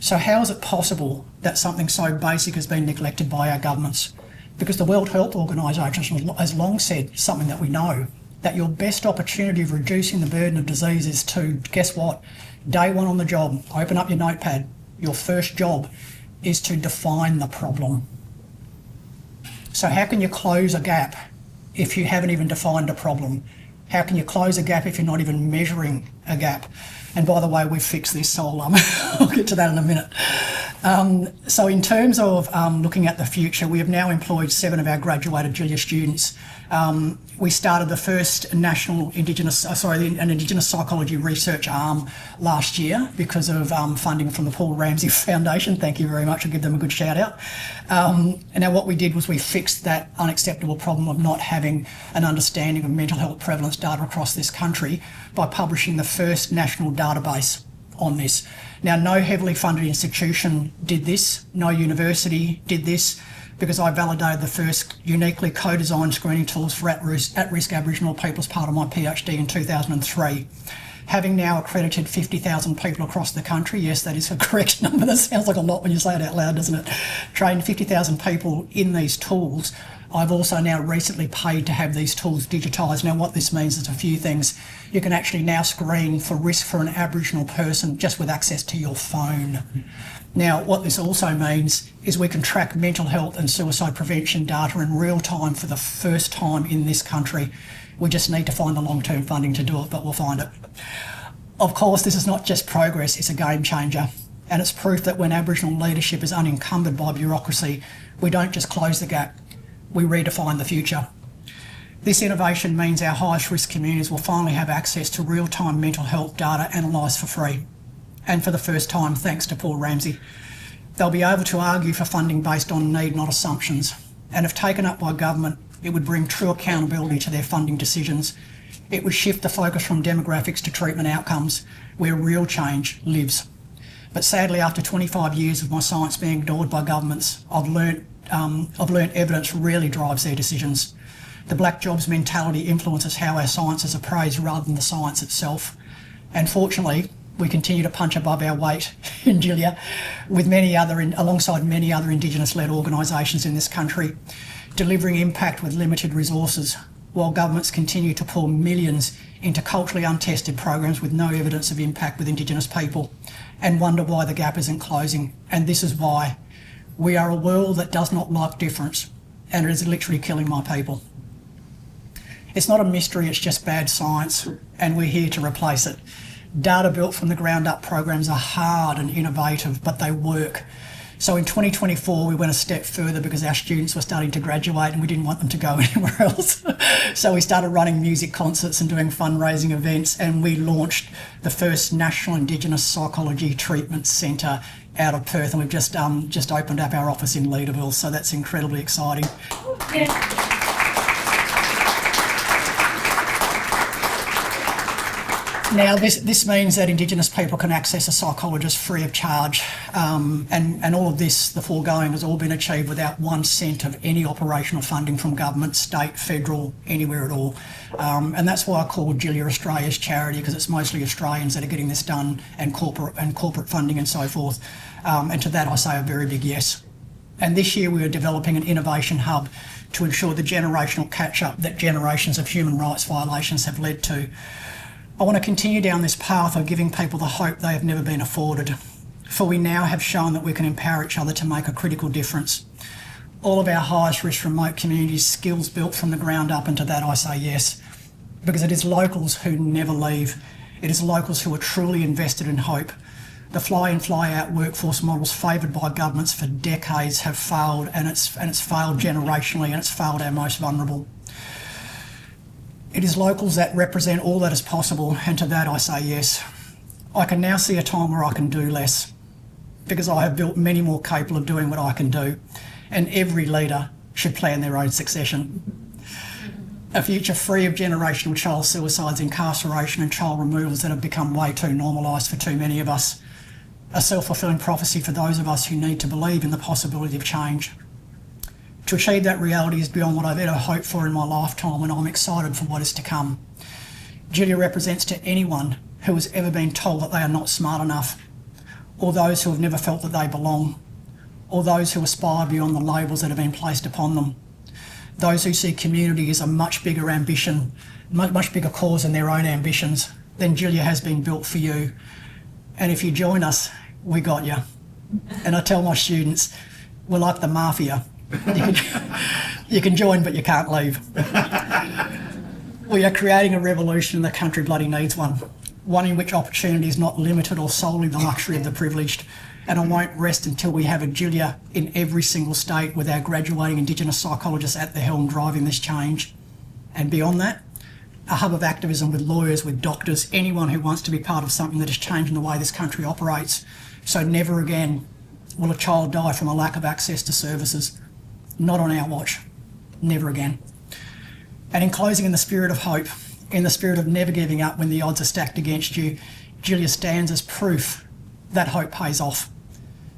So how is it possible that something so basic has been neglected by our governments? Because the World Health Organisation has long said something that we know, that your best opportunity of reducing the burden of disease is to, guess what, day one on the job, open up your notepad, your first job is to define the problem. So how can you close a gap if you haven't even defined a problem? How can you close a gap if you're not even measuring a gap? And by the way, we've fixed this, so I'll get to that in a minute. So in terms of looking at the future, we have now employed 7 of our graduated Jilya students. We started the first national Indigenous psychology research arm last year because of funding from the Paul Ramsay Foundation. Thank you very much. I'll give them a good shout out. And now what we did was we fixed that unacceptable problem of not having an understanding of mental health prevalence data across this country by publishing the first national database on this. Now, no heavily funded institution did this, no university did this, because I validated the first uniquely co-designed screening tools for at-risk Aboriginal people as part of my PhD in 2003. Having now accredited 50,000 people across the country, yes, that is a correct number. That sounds like a lot when you say it out loud, doesn't it? Trained 50,000 people in these tools. I've also now recently paid to have these tools digitised. Now, what this means is a few things. You can actually now screen for risk for an Aboriginal person just with access to your phone. Now, what this also means is we can track mental health and suicide prevention data in real time for the first time in this country. We just need to find the long-term funding to do it, but we'll find it. Of course, this is not just progress, it's a game changer. And it's proof that when Aboriginal leadership is unencumbered by bureaucracy, we don't just close the gap, we redefine the future. This innovation means our highest risk communities will finally have access to real-time mental health data analysed for free. And for the first time, thanks to Paul Ramsay. They'll be able to argue for funding based on need, not assumptions. And if taken up by government, it would bring true accountability to their funding decisions. It would shift the focus from demographics to treatment outcomes, where real change lives. But sadly, after 25 years of my science being ignored by governments, I've learnt evidence rarely drives their decisions. The black jobs mentality influences how our science is appraised rather than the science itself. And fortunately, we continue to punch above our weight in Jilya alongside many other Indigenous-led organisations in this country, delivering impact with limited resources, while governments continue to pour millions into culturally untested programs with no evidence of impact with Indigenous people, and wonder why the gap isn't closing. And this is why. We are a world that does not like difference, and it is literally killing my people. It's not a mystery, it's just bad science, and we're here to replace it. Data built from the ground up programs are hard and innovative, but they work. So in 2024, we went a step further because our students were starting to graduate and we didn't want them to go anywhere else. So we started running music concerts and doing fundraising events, and we launched the first National Indigenous Psychology Treatment Centre out of Perth, and we've just opened up our office in Leederville, so that's incredibly exciting. Now, this means that Indigenous people can access a psychologist free of charge, and all of this, the foregoing, has all been achieved without 1 cent of any operational funding from government, state, federal, anywhere at all. And that's why I call Jilya Australia's charity, because it's mostly Australians that are getting this done, and corporate funding and so forth. And to that I say a very big yes. And this year we are developing an innovation hub to ensure the generational catch-up that generations of human rights violations have led to. I want to continue down this path of giving people the hope they have never been afforded, for we now have shown that we can empower each other to make a critical difference. All of our highest risk remote communities, skills built from the ground up, and to that I say yes, because it is locals who never leave. It is locals who are truly invested in hope. The fly-in, fly-out workforce models favoured by governments for decades have failed, and it's failed generationally, and it's failed our most vulnerable. It is locals that represent all that is possible, and to that I say yes. I can now see a time where I can do less, because I have built many more capable of doing what I can do, and every leader should plan their own succession. A future free of generational child suicides, incarceration and child removals that have become way too normalised for too many of us. A self-fulfilling prophecy for those of us who need to believe in the possibility of change. To achieve that reality is beyond what I've ever hoped for in my lifetime, and I'm excited for what is to come. Jilya represents to anyone who has ever been told that they are not smart enough, or those who have never felt that they belong, or those who aspire beyond the labels that have been placed upon them. Those who see community as a much bigger ambition, much bigger cause than their own ambitions, then Jilya has been built for you. And if you join us, we got you. And I tell my students, we're like the mafia. You can join, but you can't leave. We are creating a revolution, and the country bloody needs one in which opportunity is not limited or solely the luxury of the privileged. And I won't rest until we have a Jilya in every single state, with our graduating Indigenous psychologists at the helm driving this change. And beyond that, a hub of activism with lawyers, with doctors, anyone who wants to be part of something that is changing the way this country operates. So never again will a child die from a lack of access to services. Not on our watch. Never again. And in closing, in the spirit of hope, in the spirit of never giving up when the odds are stacked against you, Jilya stands as proof that hope pays off.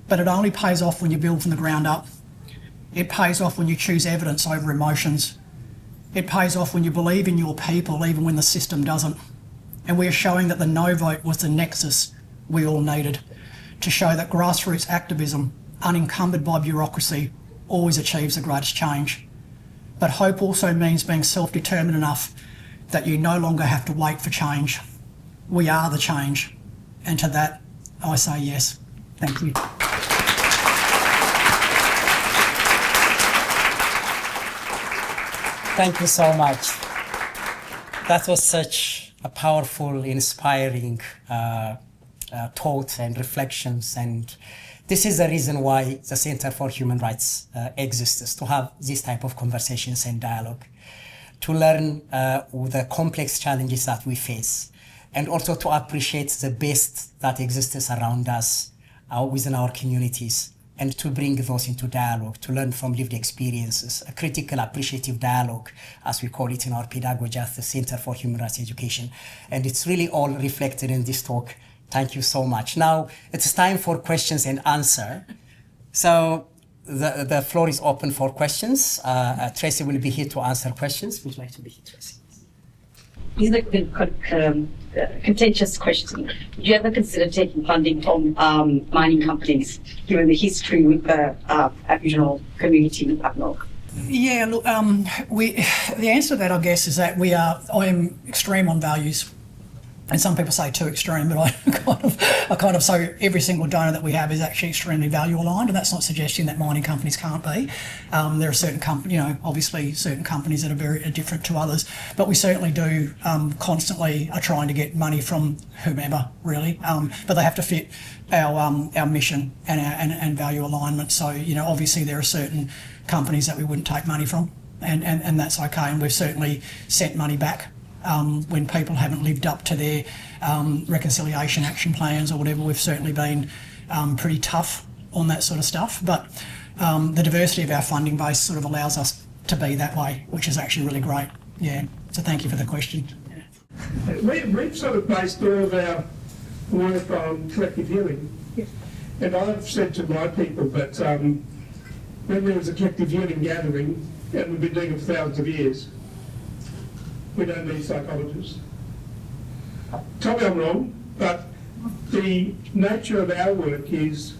But it only pays off when you build from the ground up. It pays off when you choose evidence over emotions. It pays off when you believe in your people, even when the system doesn't. And we are showing that the no vote was the nexus we all needed to show that grassroots activism, unencumbered by bureaucracy, always achieves the greatest change. But hope also means being self-determined enough that you no longer have to wait for change. We are the change. And to that, I say yes. Thank you. Thank you so much. That was such a powerful, inspiring thought and reflections, and this is the reason why the Center for Human Rights exists, to have this type of conversations and dialogue, to learn the complex challenges that we face, and also to appreciate the best that exists around us within our communities, and to bring those into dialogue, to learn from lived experiences, a critical, appreciative dialogue, as we call it in our pedagogy at the Center for Human Rights Education. And it's really all reflected in this talk. Thank you so much. Now, it's time for questions and answer. So the floor is open for questions. Tracy will be here to answer questions. Would you like to be here, Tracy? These are contentious questions. Would you ever consider taking funding from mining companies, given the history with the Aboriginal community up north? Yeah, look, the answer to that, I guess, is that I am extreme on values. and some people say too extreme, but I kind of so every single donor that we have is actually extremely value aligned, and that's not suggesting that mining companies can't be. There are certain obviously certain companies that are different to others, but we certainly do constantly are trying to get money from whomever really, but they have to fit our mission and value alignment. So obviously there are certain companies that we wouldn't take money from, and that's okay, and we've certainly sent money back. When people haven't lived up to their reconciliation action plans or whatever, we've certainly been pretty tough on that sort of stuff. But the diversity of our funding base sort of allows us to be that way, which is actually really great. Yeah, so thank you for the question. We've sort of based all of our work on collective healing. And I've said to my people that when there was a collective healing gathering, and we've been doing it for thousands of years, we don't need psychologists. Tell me I'm wrong, but the nature of our work is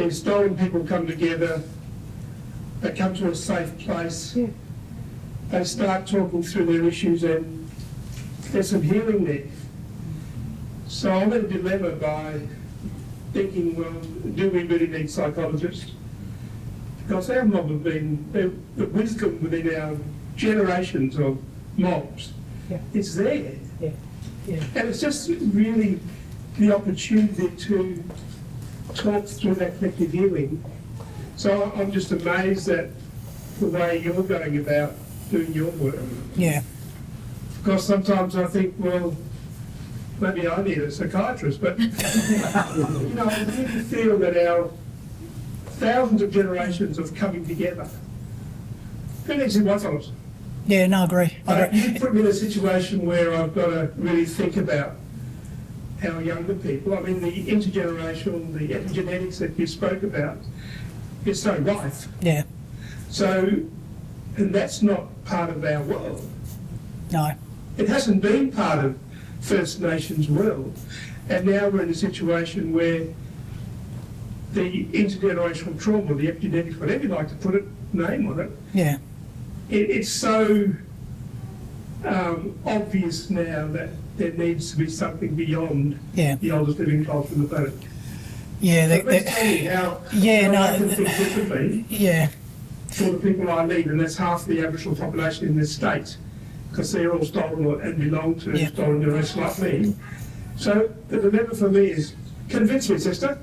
stolen people come together, they come to a safe place, they start talking through their issues, and there's some healing there. So I'm in a dilemma by thinking, well, do we really need psychologists? Because our mob have been, the wisdom within our generations of mobs, it's there. And it's just really the opportunity to talk through that collective healing. So I'm just amazed at the way you're going about doing your work. Yeah. Because sometimes I think, well, maybe I need a psychiatrist, but I really feel that our thousands of generations of coming together. Who needs psychologists? Yeah, no, I agree. You put me in a situation where I've got to really think about our younger people. I mean, the intergenerational, the epigenetics that you spoke about is so rife. Yeah. So, and that's not part of our world. No. It hasn't been part of First Nations world. And now we're in a situation where the intergenerational trauma, the epigenetics, whatever you like to put it, name on it, Yeah. It's so obvious now that there needs to be something beyond the oldest living culture on the planet. Yeah, So let's tell me how I can think differently for the people I lead, and that's half the Aboriginal population in this state, because they're all stolen and belong to stolen generations like me. So the dilemma for me is, convince me, sister.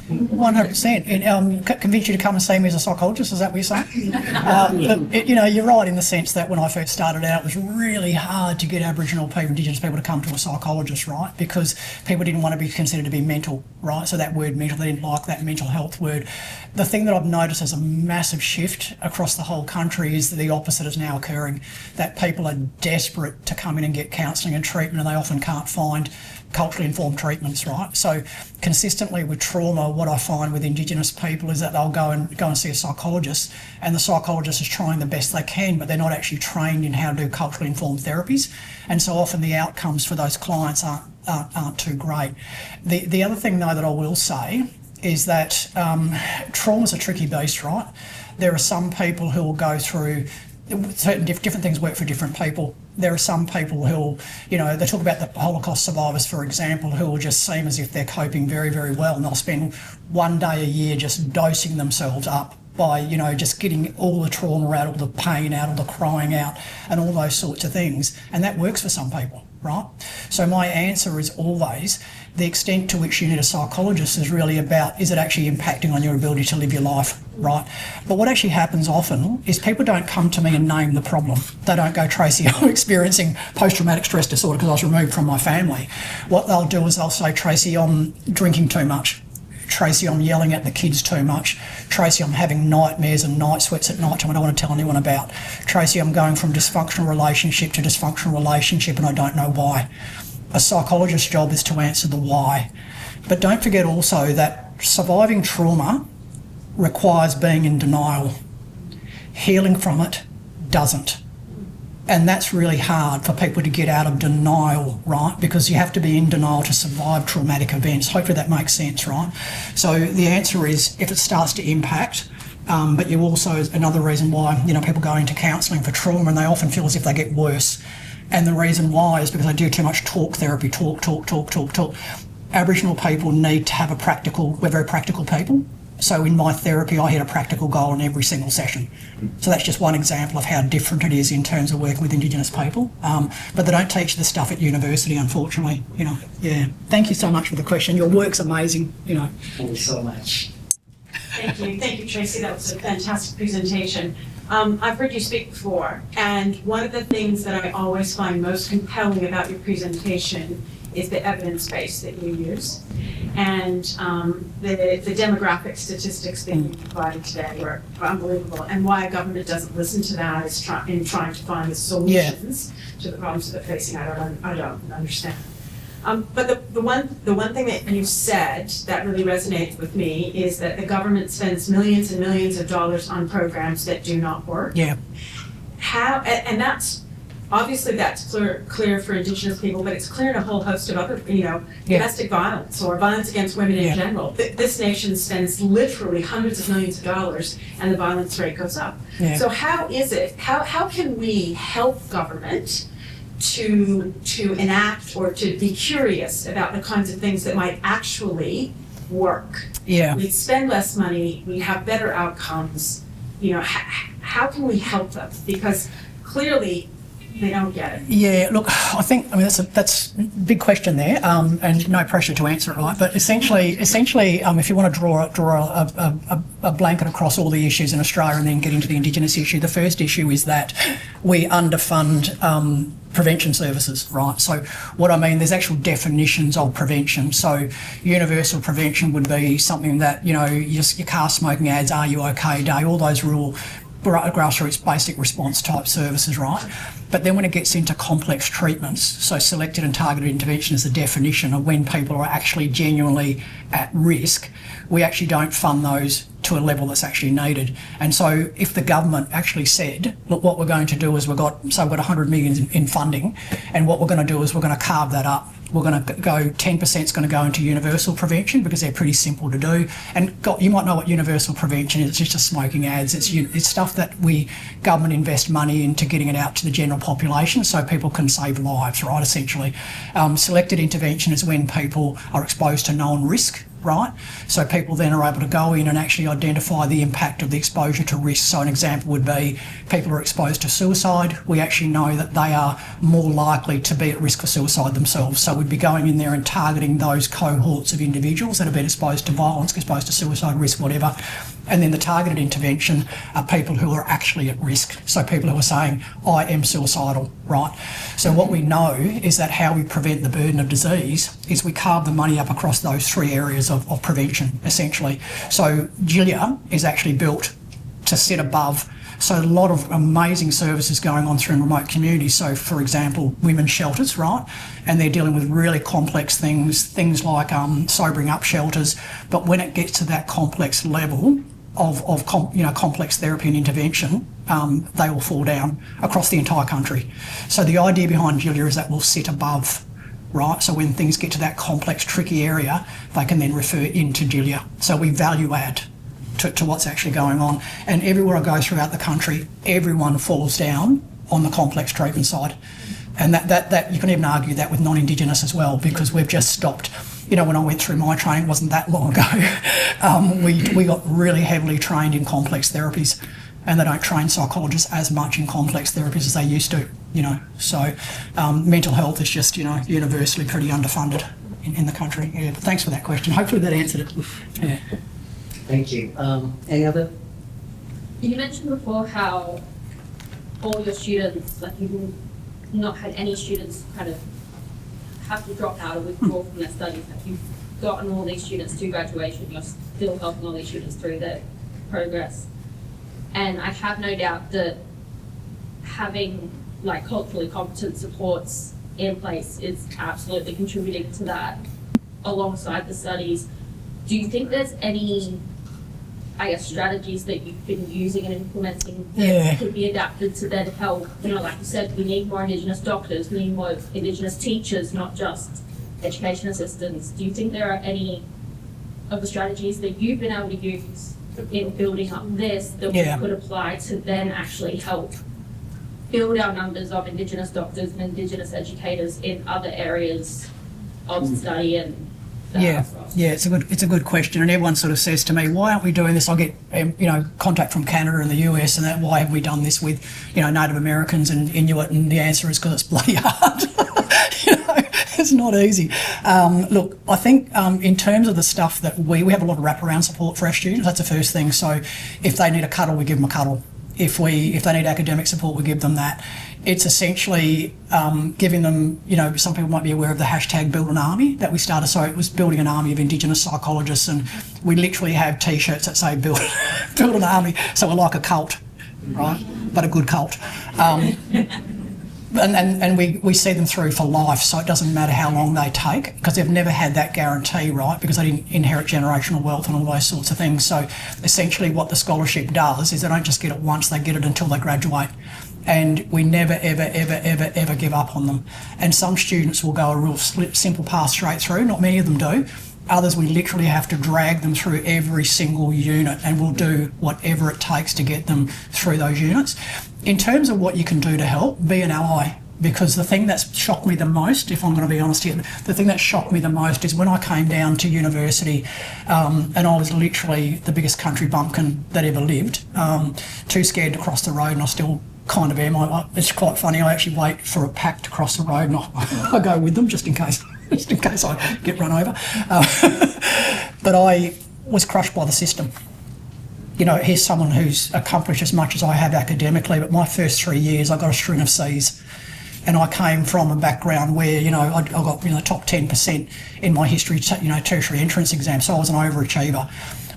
100%. And convince you to come and see me as a psychologist, is that what you're saying? You're right in the sense that when I first started out, it was really hard to get Aboriginal people, Indigenous people to come to a psychologist, right? Because people didn't want to be considered to be mental, right? So that word mental, they didn't like that mental health word. The thing that I've noticed as a massive shift across the whole country is that the opposite is now occurring, that people are desperate to come in and get counselling and treatment, and they often can't find culturally informed treatments, right? So consistently with trauma, what I find with Indigenous people is that they'll go and see a psychologist, and the psychologist is trying the best they can, but they're not actually trained in how to do culturally informed therapies, and so often the outcomes for those clients aren't too great. The other thing though that I will say is that trauma's a tricky beast, right? There are some people who will go through certain different things work for different people. There are some people who, they talk about the Holocaust survivors, for example, who will just seem as if they're coping very, very well, and they'll spend one day a year just dosing themselves up by, just getting all the trauma out, all the pain out, all the crying out, and all those sorts of things. And that works for some people, right? So my answer is always, the extent to which you need a psychologist is really about, is it actually impacting on your ability to live your life, right? But what actually happens often is people don't come to me and name the problem. They don't go, Tracy, I'm experiencing post-traumatic stress disorder because I was removed from my family. What they'll do is they'll say, Tracy, I'm drinking too much. Tracy, I'm yelling at the kids too much. Tracy, I'm having nightmares and night sweats at night time I don't want to tell anyone about. Tracy, I'm going from dysfunctional relationship to dysfunctional relationship and I don't know why. A psychologist's job is to answer the why. But don't forget also that surviving trauma requires being in denial. Healing from it doesn't. And that's really hard for people to get out of denial, right? Because you have to be in denial to survive traumatic events. Hopefully that makes sense, right? So the answer is, if it starts to impact, but you also, another reason why, people go into counselling for trauma, and they often feel as if they get worse. And the reason why is because I do too much talk therapy, talk. Aboriginal people need to have we're very practical people. So in my therapy, I hit a practical goal in every single session. So that's just one example of how different it is in terms of working with Indigenous people. But they don't teach this stuff at university, unfortunately. Yeah. Thank you so much for the question. Your work's amazing. Thank you so much. Thank you, Tracy. That was a fantastic presentation. I've heard you speak before, and one of the things that I always find most compelling about your presentation is the evidence base that you use. And the demographic statistics that you provided today were unbelievable. And why a government doesn't listen to that is in trying to find the solutions to the problems that they're facing. I don't understand. But the one thing that you said that really resonates with me is that the government spends millions and millions of dollars on programs that do not work. Yeah. And that's obviously that's clear for Indigenous people, but it's clear in a whole host of other, domestic violence or violence against women in general. This nation spends literally hundreds of millions of dollars, and the violence rate goes up. Yeah. So how can we help government to enact or to be curious about the kinds of things that might actually work? Yeah. We spend less money, we have better outcomes. How can we help them? Because clearly they don't get it. Yeah, look, that's a big question there, and no pressure to answer it, right? But essentially, if you want to draw a blanket across all the issues in Australia and then get into the Indigenous issue, the first issue is that we underfund prevention services, right? So what I mean, there's actual definitions of prevention. So universal prevention would be something that, your car smoking ads, are you okay day, all those real grassroots basic response type services, right? But then when it gets into complex treatments, so selected and targeted intervention is the definition of when people are actually genuinely at risk, we actually don't fund those to a level that's actually needed. And so if the government actually said, look, what we're going to do is we've got 100 million in funding, and what we're going to do is we're going to carve that up. We're going to go 10% is going to go into universal prevention because they're pretty simple to do. And you might know what universal prevention is. It's just smoking ads. It's stuff that government invest money into getting it out to the general population so people can save lives, right, essentially. Selected intervention is when people are exposed to known risk, right? So people then are able to go in and actually identify the impact of the exposure to risk. So an example would be people are exposed to suicide. We actually know that they are more likely to be at risk for suicide themselves. So we'd be going in there and targeting those cohorts of individuals that have been exposed to violence, exposed to suicide risk, whatever. And then the targeted intervention are people who are actually at risk. So people who are saying, I am suicidal, right? So what we know is that how we prevent the burden of disease is we carve the money up across those three areas of prevention, essentially. So Jilya is actually built to sit above. So a lot of amazing services going on through in remote communities. So for example, women's shelters, right? And they're dealing with really complex things like sobering up shelters. But when it gets to that complex level of complex therapy and intervention, they will fall down across the entire country. So the idea behind Jilya is that we'll sit above, right? So when things get to that complex, tricky area, they can then refer into Jilya. So we value add to what's actually going on. And everywhere I go throughout the country, everyone falls down on the complex treatment side. And that you can even argue that with non-Indigenous as well, because we've just stopped. When I went through my training, it wasn't that long ago, we got really heavily trained in complex therapies, and they don't train psychologists as much in complex therapies as they used to, So mental health is just, universally pretty underfunded in the country. Yeah, but thanks for that question. Hopefully that answered it. Yeah. Thank you. Any other? You mentioned before how all your students, like you've not had any students kind of have to drop out or withdraw from their studies. Like you've gotten all these students to graduation, you're still helping all these students through their progress. And I have no doubt that having like culturally competent supports in place is absolutely contributing to that alongside the studies. Do you think there's any, strategies that you've been using and implementing that could be adapted to then help, like you said, we need more Indigenous doctors, we need more Indigenous teachers, not just education assistants. Do you think there are any of the strategies that you've been able to use in building up this that we could apply to then actually help build our numbers of Indigenous doctors and Indigenous educators in other areas of study and Yeah, it's a good question, and everyone sort of says to me, "Why aren't we doing this?" I get contact from Canada and the US, and that why haven't we done this with Native Americans and Inuit? And the answer is because it's bloody hard. It's not easy. Look, I think in terms of the stuff that we have a lot of wraparound support for our students. That's the first thing. So if they need a cuddle, we give them a cuddle. If they need academic support, we give them that. It's essentially giving them, some people might be aware of the hashtag Build an Army that we started. So it was building an army of Indigenous psychologists, and we literally have T-shirts that say build an army. So we're like a cult, right? But a good cult. And we see them through for life, so it doesn't matter how long they take, because they've never had that guarantee, right? Because they didn't inherit generational wealth and all those sorts of things. So essentially what the scholarship does is they don't just get it once, they get it until they graduate. And we never, ever, ever, ever, ever give up on them. And some students will go a real simple path straight through, not many of them do. Others, we literally have to drag them through every single unit, and we'll do whatever it takes to get them through those units. In terms of what you can do to help, be an ally. Because the thing that's shocked me the most, if I'm going to be honest here, the thing that shocked me the most is when I came down to university, and I was literally the biggest country bumpkin that ever lived, too scared to cross the road, and I still kind of am. It's quite funny, I actually wait for a pack to cross the road, and I go with them just in case I get run over. But I was crushed by the system. Here's someone who's accomplished as much as I have academically, but my first 3 years I got a string of C's. And I came from a background where, I got, top 10% in my history, tertiary entrance exam, so I was an overachiever.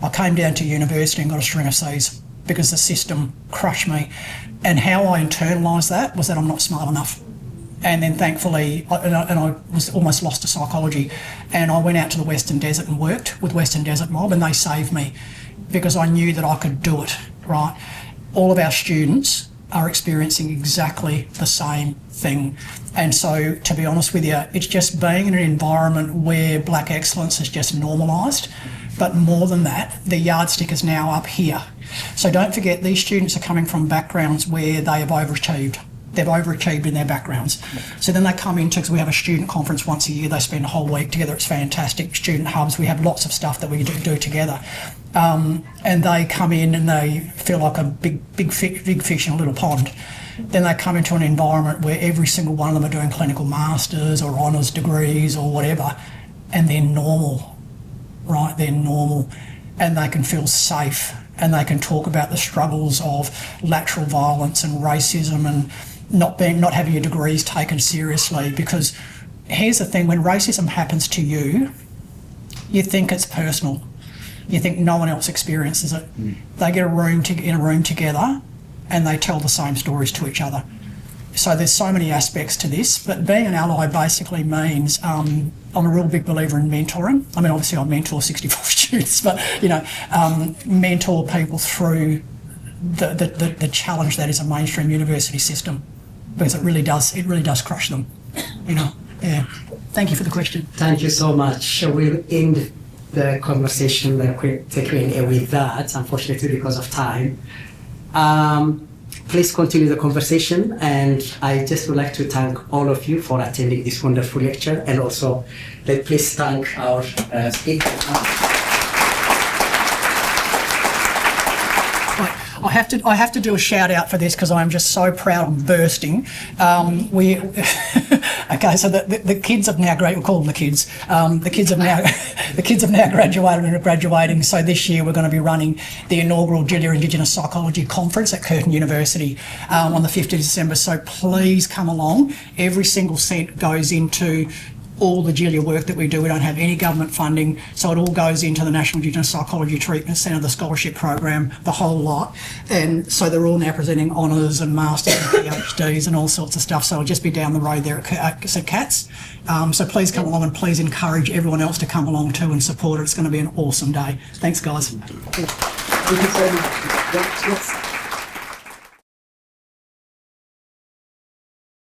I came down to university and got a string of C's because the system crushed me. And how I internalised that was that I'm not smart enough. And then thankfully, I was almost lost to psychology, and I went out to the Western Desert and worked with Western Desert Mob, and they saved me because I knew that I could do it, right? All of our students are experiencing exactly the same thing. And so, to be honest with you, it's just being in an environment where black excellence is just normalised. But more than that, the yardstick is now up here. So don't forget, these students are coming from backgrounds where they have overachieved. They've overachieved in their backgrounds. So then they come into, because we have a student conference once a year, they spend a whole week together, it's fantastic. Student hubs, we have lots of stuff that we do together. And they come in and they feel like a big fish in a little pond. Then they come into an environment where every single one of them are doing clinical masters or honours degrees or whatever, and they're normal, right? They're normal, and they can feel safe, and they can talk about the struggles of lateral violence and racism and not having your degrees taken seriously. Because here's the thing, when racism happens to you, you think it's personal. You think no one else experiences it. They get in a room together and they tell the same stories to each other. So there's so many aspects to this, but being an ally basically means I'm a real big believer in mentoring. I mean, obviously I mentor 64 students, but mentor people through the challenge that is a mainstream university system, because it really does crush them. Yeah. Thank you for the question. Thank you so much. We'll end the conversation, the Q&A with that, unfortunately because of time. Please continue the conversation, and I just would like to thank all of you for attending this wonderful lecture, and also please thank our speaker. I have to do a shout out for this because I'm just so proud. I'm bursting. Okay, so the kids have now we'll call them the kids. The kids have now graduated and are graduating. So this year we're going to be running the inaugural Jilya Indigenous Psychology Conference at Curtin University on the 5th of December. So please come along. Every single cent goes into all the Jilya work that we do. We don't have any government funding, so it all goes into the National Indigenous Psychology Treatment Centre, the scholarship program, the whole lot. And so they're all now presenting honours and masters and PhDs and all sorts of stuff. So I'll just be down the road there at CATS. So please come along, and please encourage everyone else to come along too and support it. It's going to be an awesome day. Thanks, guys. Thank you so much.